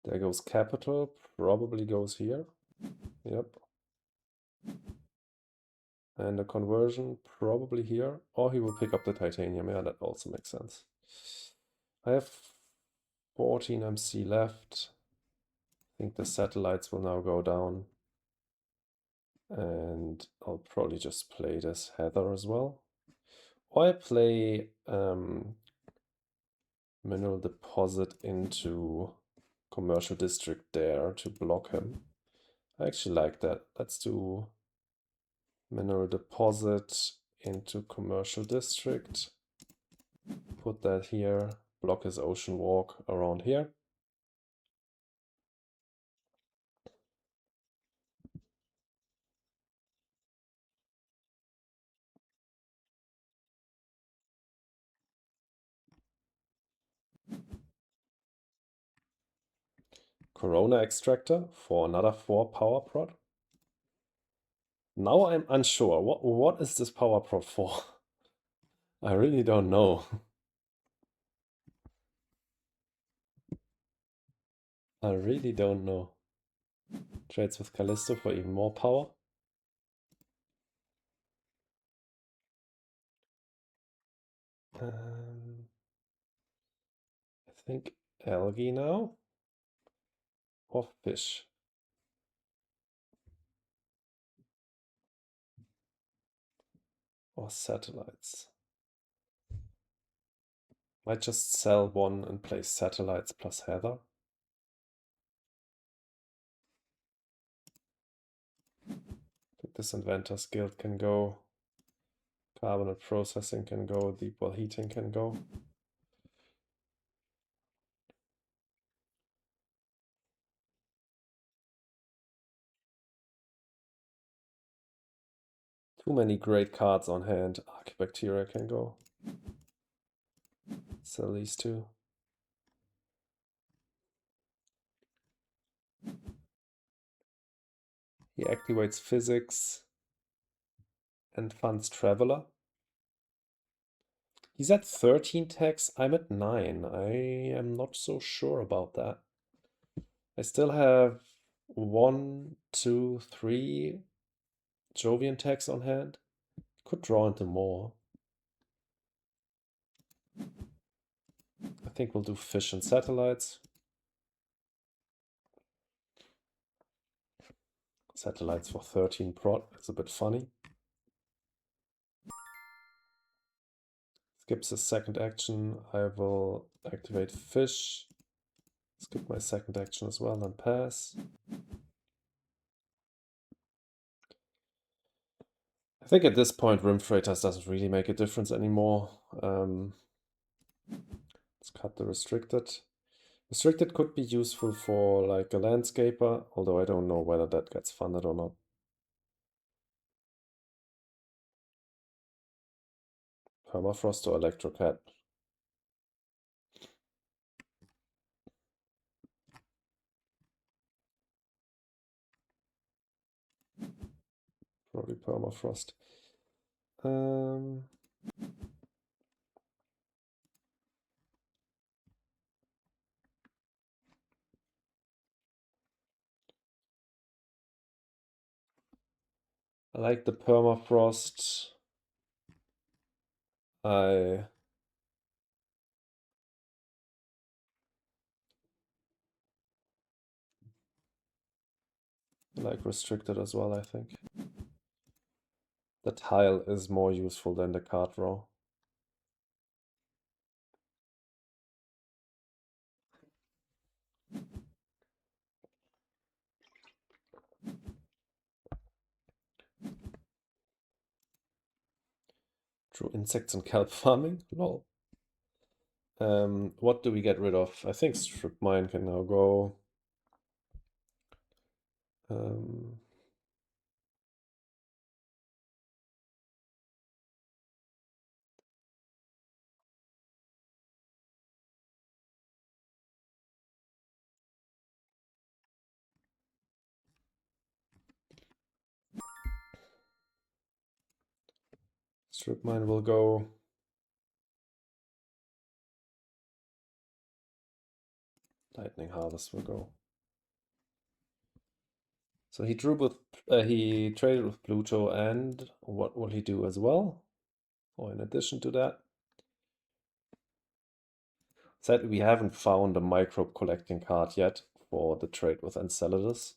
There goes capital, probably goes here. Yep. And a conversion probably here. Or he will pick up the titanium. Yeah, that also makes sense. I have 14 MC left. I think the satellites will now go down. And I'll probably just play this Heather as well. Or I play mineral deposit into commercial district there to block him. I actually like that. Let's do mineral deposit into commercial district. Put that here. Block his ocean walk around here. Corona extractor for another 4 power prod. Now I'm unsure. What is this power prod for? I really don't know. I really don't know. Trades with Callisto for even more power. I think algae now. Or fish. Or satellites. Might just sell one and play satellites plus Heather. I think this Inventor's Guild can go. Carbonate processing can go. Deep well heating can go. Too many great cards on hand. Archibacteria can go. Sell these two. He activates physics and funds Traveler. He's at 13 tax. I'm at 9. I am not so sure about that. I still have 1, 2, 3 Jovian tax on hand. Could draw into more. I think we'll do fish and satellites. Satellites for 13 prod. It's a bit funny. Skips his second action. I will activate fish. Skip my second action as well and pass. I think at this point Rim Freighters doesn't really make a difference anymore. Let's cut the restricted. Restricted could be useful for like a landscaper, although I don't know whether that gets funded or not. Permafrost or Electrocat. Probably Permafrost. I like the Permafrost. I like restricted as well, I think. The tile is more useful than the card draw. True insects and kelp farming? Lol. What do we get rid of? I think strip mine can now go. Strip mine will go. Lightning harvest will go. So he he traded with Pluto, and what will he do as well? Or in addition to that? Sadly, we haven't found a microbe collecting card yet for the trade with Enceladus.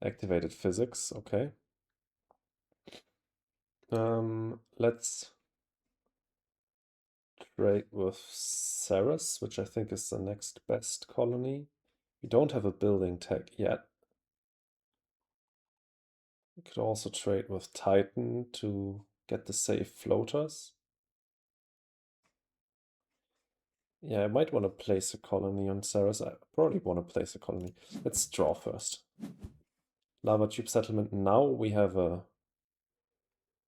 Activated physics, okay. Let's trade with Ceres, which I think is the next best colony. We don't have a building tech yet. We could also trade with Titan to get the safe floaters. Yeah, I might want to place a colony on Ceres. I probably want to place a colony. Let's draw first. Lava tube settlement. Now we have a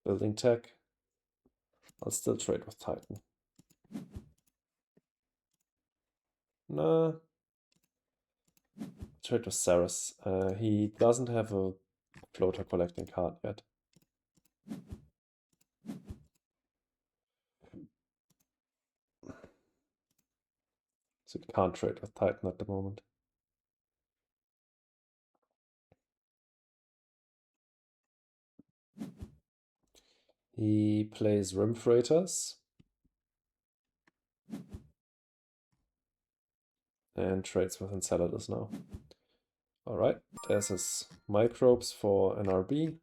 building tech. I'll still trade with Titan. Nah. Trade with Ceres. He doesn't have a floater collecting card yet. So we can't trade with Titan at the moment. He plays Rim Freighters. And trades with Enceladus now. Alright, there's his microbes for NRB.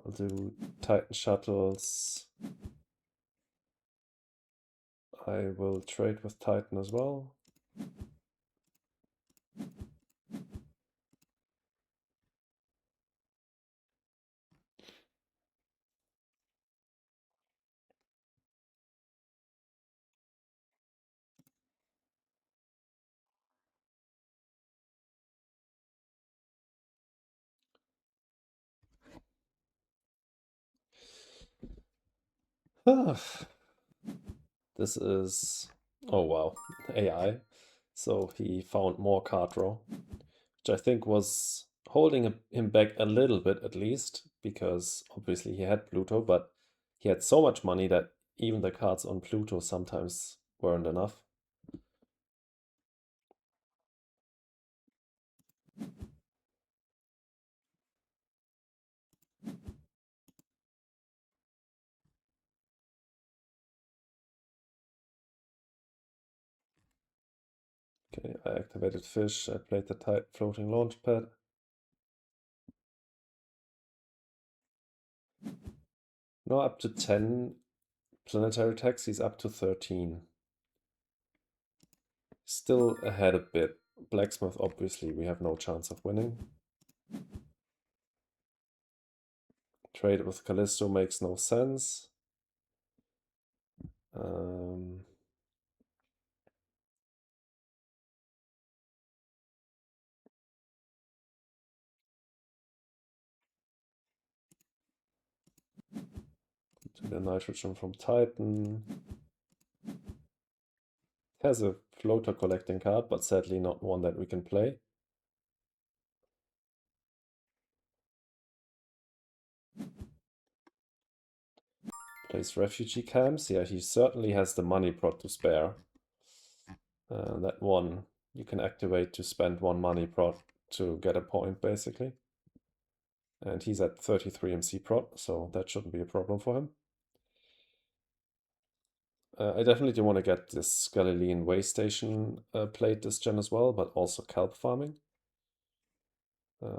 I'll do Titan shuttles. I will trade with Titan as well. This is, oh wow, AI. So he found more card draw, which I think was holding him back a little bit at least, because obviously he had Pluto, but he had so much money that even the cards on Pluto sometimes weren't enough. Okay, I activated fish, I played the type floating launch pad. No, up to 10 planetary attacks, he's up to 13. Still ahead a bit. Blacksmith, obviously, we have no chance of winning. Trade with Callisto makes no sense. To the nitrogen from Titan. Has a floater collecting card, but sadly not one that we can play. Plays refugee camps. Yeah, he certainly has the money prot to spare. That one you can activate to spend one money prot to get a point, basically. And he's at 33 MC prot, so that shouldn't be a problem for him. I definitely want to get this Galilean way station played this gen as well, but also kelp farming.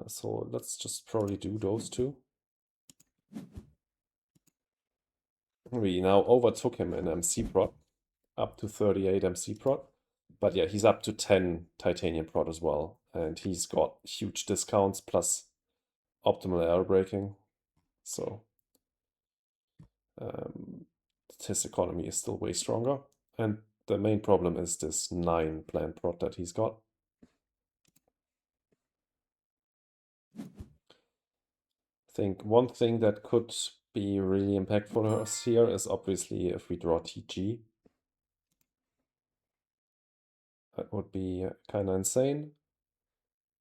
So let's just probably do those two. We now overtook him in MC prot, up to 38 MC prot. But yeah, he's up to 10 titanium prot as well. And he's got huge discounts plus optimal air braking. So his economy is still way stronger. And the main problem is this 9 plant prot that he's got. I think one thing that could be really impactful for us here is obviously if we draw TG. That would be kind of insane.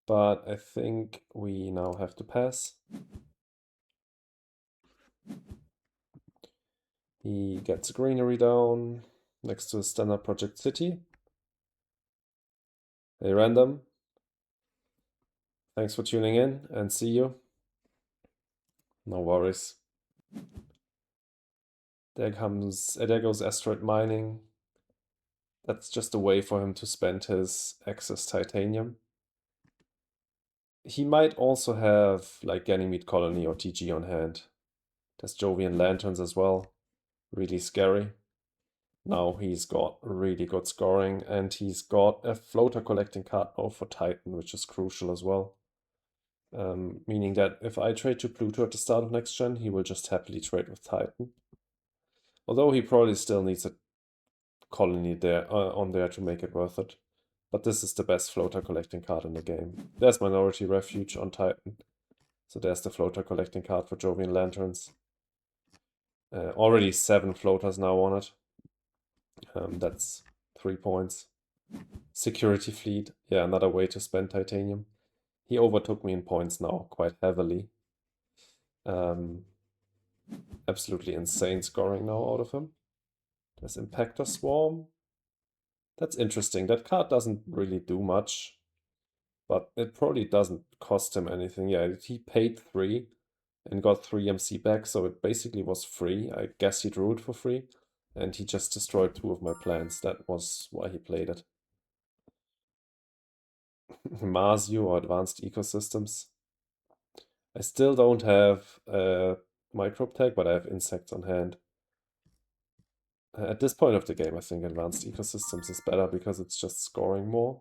But I think we now have to pass. He gets greenery down next to standard project city. Hey, random. Thanks for tuning in and see you. No worries. There goes asteroid mining. That's just a way for him to spend his excess titanium. He might also have like Ganymede Colony or TG on hand. There's Jovian Lanterns as well. Really scary. Now he's got really good scoring, and he's got a floater collecting card now for Titan, which is crucial as well. Meaning that if I trade to Pluto at the start of next gen, he will just happily trade with Titan. Although he probably still needs a colony there on there to make it worth it. But this is the best floater collecting card in the game. There's Minority Refuge on Titan. So there's the floater collecting card for Jovian Lanterns. Already 7 floaters now on it. That's 3 points. Security Fleet. Yeah, another way to spend titanium. He overtook me in points now quite heavily. Absolutely insane scoring now out of him. There's Impactor Swarm. That's interesting. That card doesn't really do much, but it probably doesn't cost him anything. Yeah, he paid 3 and got 3 MC back, so it basically was free. I guess he drew it for free, and he just destroyed 2 of my plans. That was why he played it. Masio or Advanced Ecosystems. I still don't have Microbe Tag, but I have Insects on hand. At this point of the game, I think Advanced Ecosystems is better because it's just scoring more.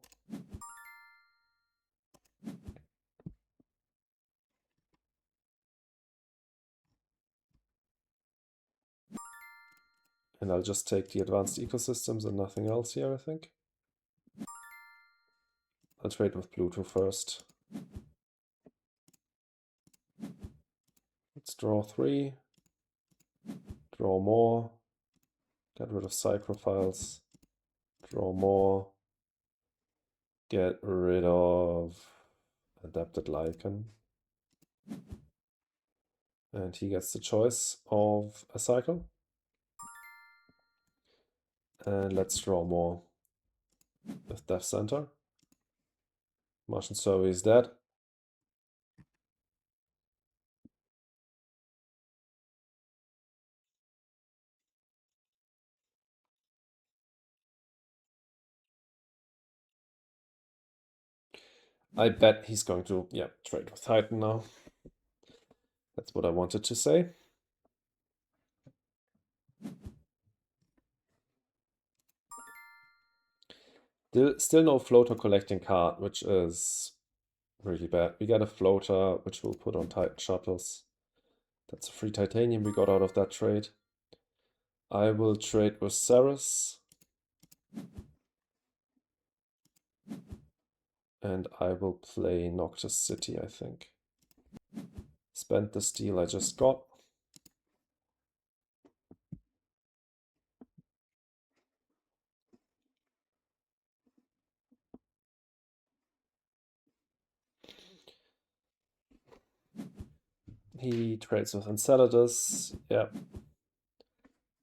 And I'll just take the Advanced Ecosystems and nothing else here, I think. I'll trade with Pluto first. Let's draw 3. Draw more. Get rid of Psychrophiles. Draw more. Get rid of Adapted Lichen. And he gets the choice of a cycle. And let's draw more with Death Center. Martian Survey is dead. I bet he's going to, yeah, trade with Titan now. That's what I wanted to say. Still no floater collecting card, which is really bad. We get a floater, which we'll put on Titan shuttles. That's a free titanium we got out of that trade. I will trade with Ceres. And I will play Noctis City, I think. Spend the steel I just got. He trades with Enceladus. Yeah.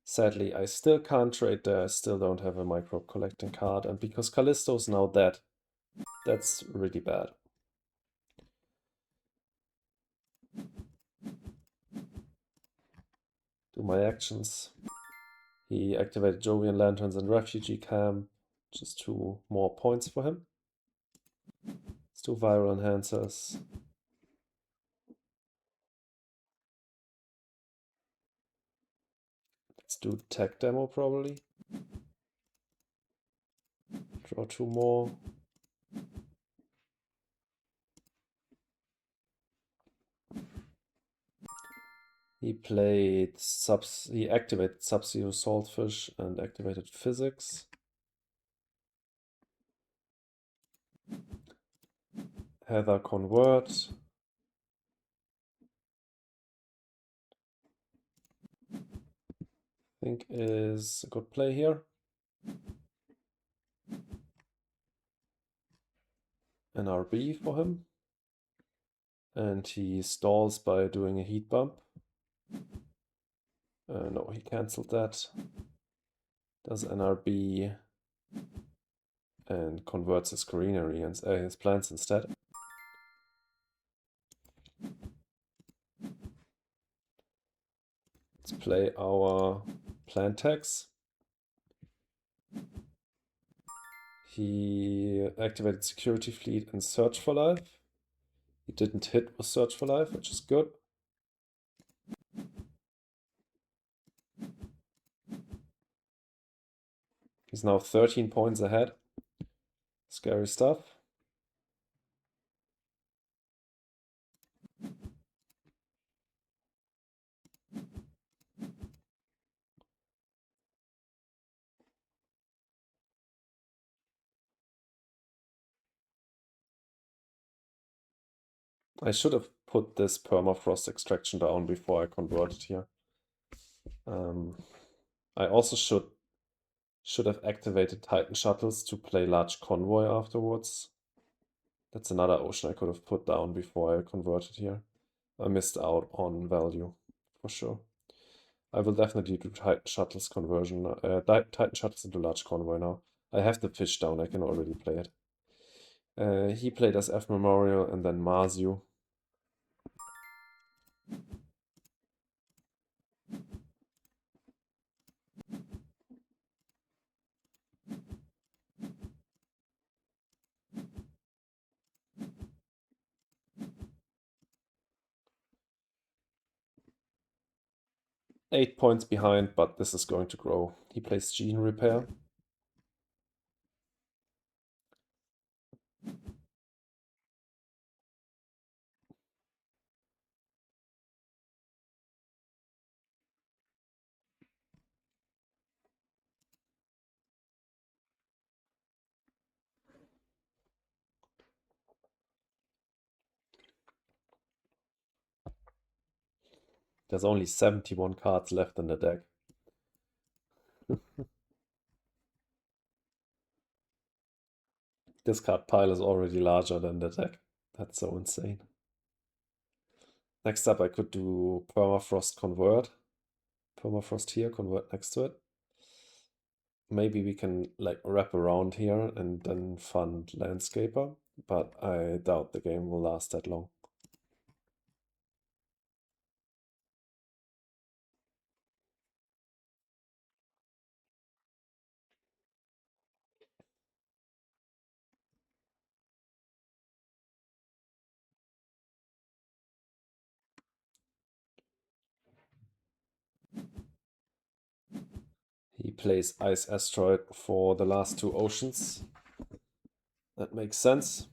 Sadly, I still can't trade there. I still don't have a microbe collecting card. And because Callisto's now dead, that's really bad. Do my actions. He activated Jovian Lanterns and Refugee Camp. Just 2 more points for him. Let's do Viral Enhancers. Let's do Tech Demo probably. Draw 2 more. He activated Sub-Zero Saltfish and activated Physics. Heather Convert. I think is a good play here. an RB for him. And he stalls by doing a heat bump. No, he cancelled that. Does an RB and converts his greenery and his plants instead. Let's play our plant tax. He activated Security Fleet and Search for Life. He didn't hit with Search for Life, which is good. He's now 13 points ahead. Scary stuff. I should have put this permafrost extraction down before I converted here. I also should have activated Titan shuttles to play large convoy afterwards. That's another ocean I could have put down before I converted here. I missed out on value, for sure. I will definitely do Titan shuttles conversion, Titan shuttles into large convoy now. I have the fish down, I can already play it. He played as F Memorial and then Marzu. Eight points behind, but this is going to grow. He plays Gene Repair. There's only 71 cards left in the deck. This card pile is already larger than the deck. That's so insane. Next up I could do Permafrost Convert. Permafrost here, convert next to it. Maybe we can like wrap around here and then fund Landscaper, but I doubt the game will last that long. He plays Ice Asteroid for the last two oceans. That makes sense.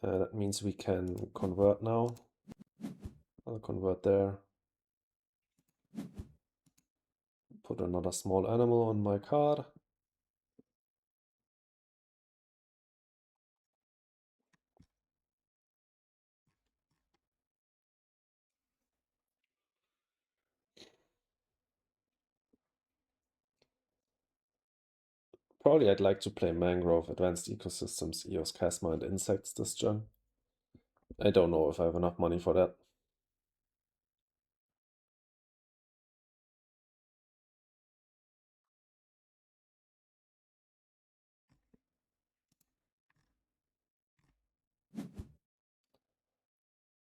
That means we can convert now. I'll convert there. Put another small animal on my card. Probably I'd like to play Mangrove, Advanced Ecosystems, Eos Chasma, and Insects this gen. I don't know if I have enough money for that.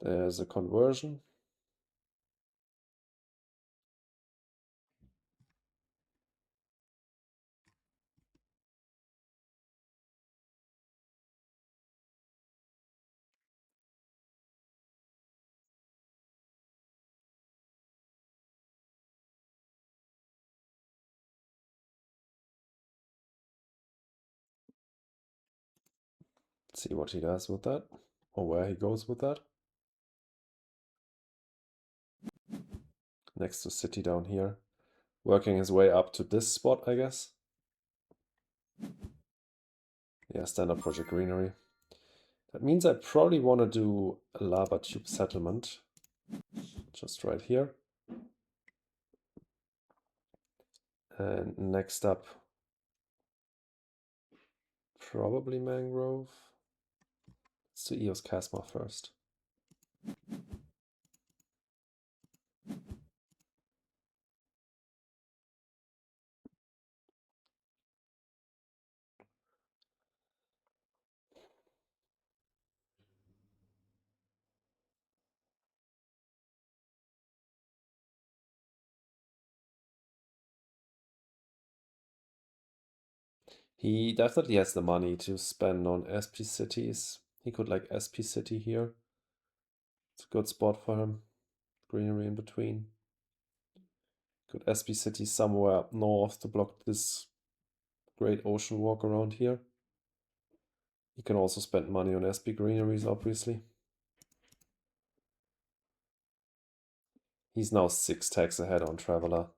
There's a conversion. Let's see what he does with that, or where he goes with that. Next to city down here. Working his way up to this spot, I guess. Yeah, standard project greenery. That means I probably want to do a lava tube settlement. Just right here. And next up, Probably mangrove. Let's do Eos Chasma first. He definitely has the money to spend on SP cities. He could like SP city here. It's a good spot for him. Greenery in between. Could SP city somewhere up north to block this great ocean walk around here. He can also spend money on SP greeneries, obviously. He's now 6 tags ahead on Traveler.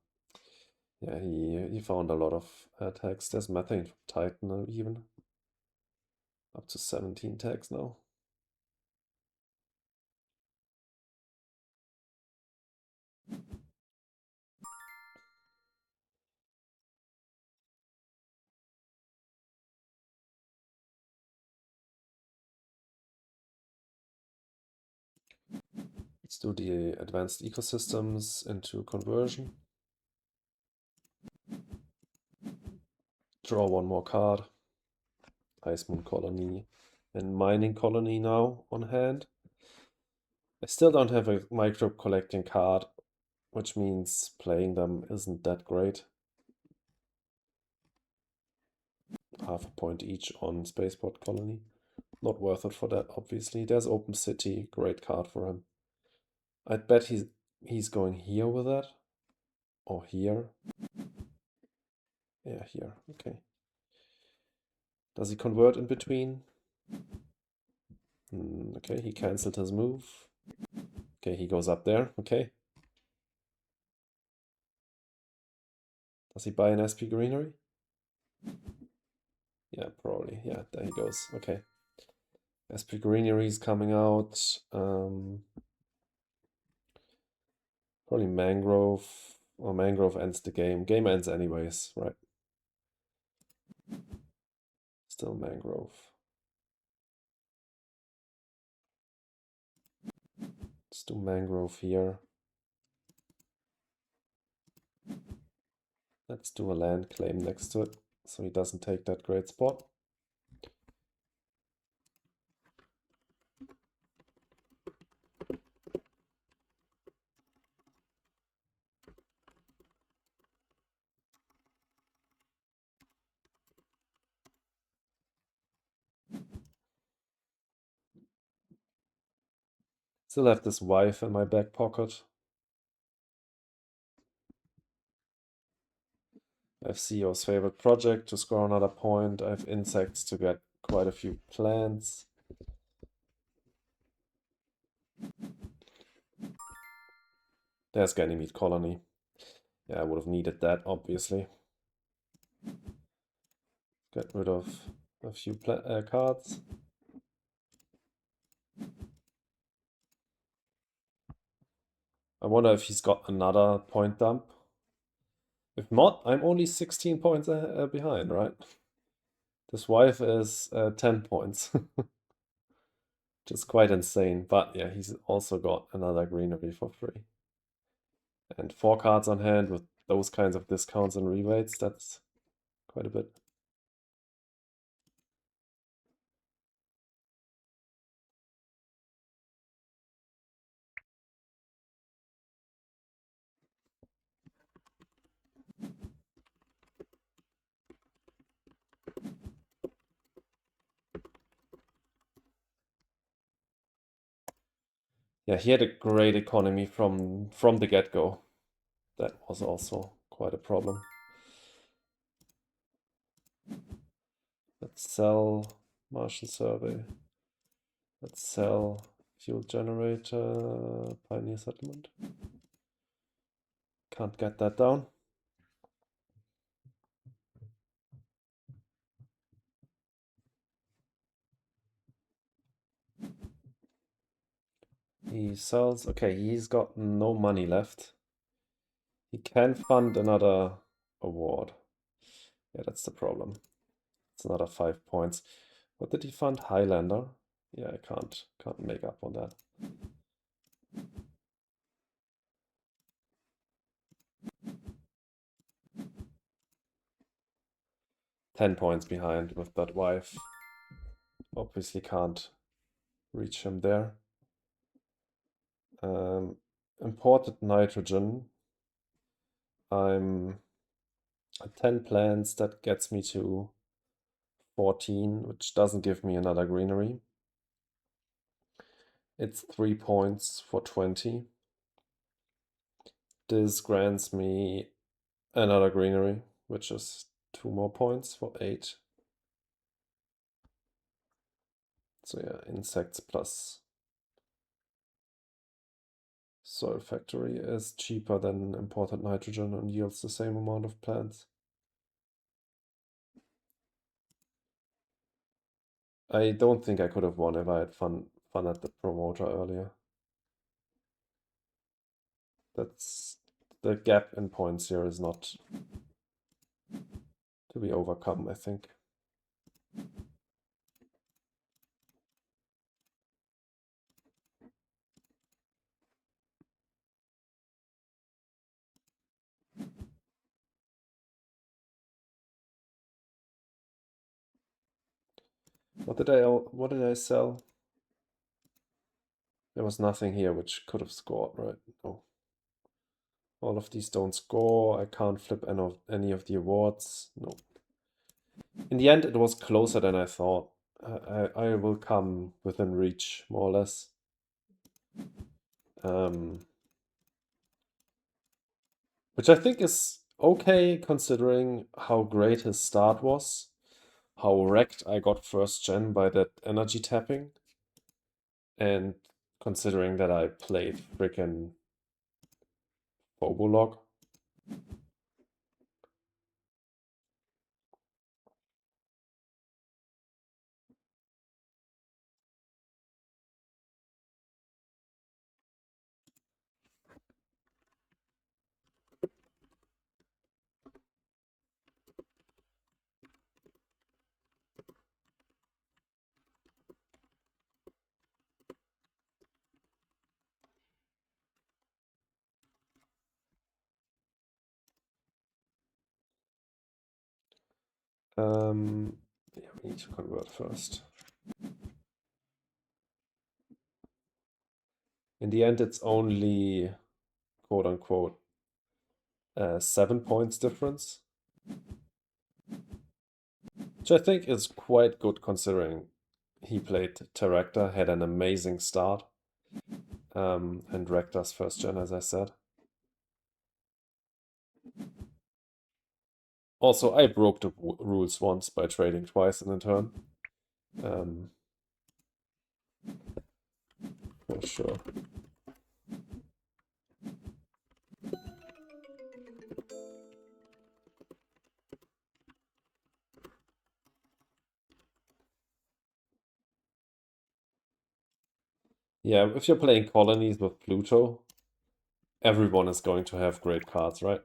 Yeah, he found a lot of tags. There's methane from Titan even. Up to 17 tags now. Let's do the advanced ecosystems into conversion. Draw one more card. Ice Moon Colony and Mining Colony now on hand. I still don't have a microbe collecting card, which means playing them isn't that great. Half a point each on Spaceport Colony. Not worth it for that, obviously. There's Open City, great card for him. I'd bet he's going here with that. Or here. Yeah, here, okay. Does he convert in between? Okay, he cancelled his move. Okay, he goes up there, okay. Does he buy an SP Greenery? Yeah, probably. Yeah, there he goes. Okay. SP Greenery is coming out. Probably Mangrove. Or Mangrove ends the game. Game ends anyways, right? Still Mangrove. Let's do Mangrove here. Let's do a land claim next to it, so he doesn't take that great spot. Still have this wife in my back pocket. I have CEO's favorite project to score another point. I have insects to get quite a few plants. There's Ganymede Colony. Yeah, I would have needed that, obviously. Get rid of a few cards. I wonder if he's got another point dump. If not, I'm only 16 points behind, right? This wife is 10 points. Which is quite insane. But yeah, he's also got another greenery for free. And 4 cards on hand with those kinds of discounts and rebates, that's quite a bit. Yeah, he had a great economy from the get-go. That was also quite a problem. Let's sell Martian Survey. Let's sell Fuel Generator, Pioneer Settlement. Can't get that down. He sells. Okay, he's got no money left. He can fund another award. Yeah, that's the problem. It's another 5 points. What did he fund? Highlander? Yeah, I can't make up on that. $10 points behind with that wife. Obviously can't reach him there. Imported nitrogen. I'm at 10 plants, that gets me to 14, which doesn't give me another greenery. It's 3 points for 20. This grants me another greenery, which is 2 more points for 8. So yeah, insects plus soil factory is cheaper than imported nitrogen and yields the same amount of plants. I don't think I could have won if I had fun at the promoter earlier. That's the gap in points here is not to be overcome, I think. What did I sell? There was nothing here which could have scored, right? No. All of these don't score. I can't flip any of the awards. No. In the end, it was closer than I thought. I will come within reach, more or less. Which I think is okay considering how great his start was. How wrecked I got first gen by that energy tapping. And considering that I played frickin' Bobolog. Yeah, we need to convert first. In the end, it's only quote unquote 7 points difference. Which I think is quite good considering he played Terracta, had an amazing start, and wrecked us first gen, as I said. Also, I broke the rules once by trading twice in a turn. For sure. Yeah, if you're playing Colonies with Pluto, everyone is going to have great cards, right?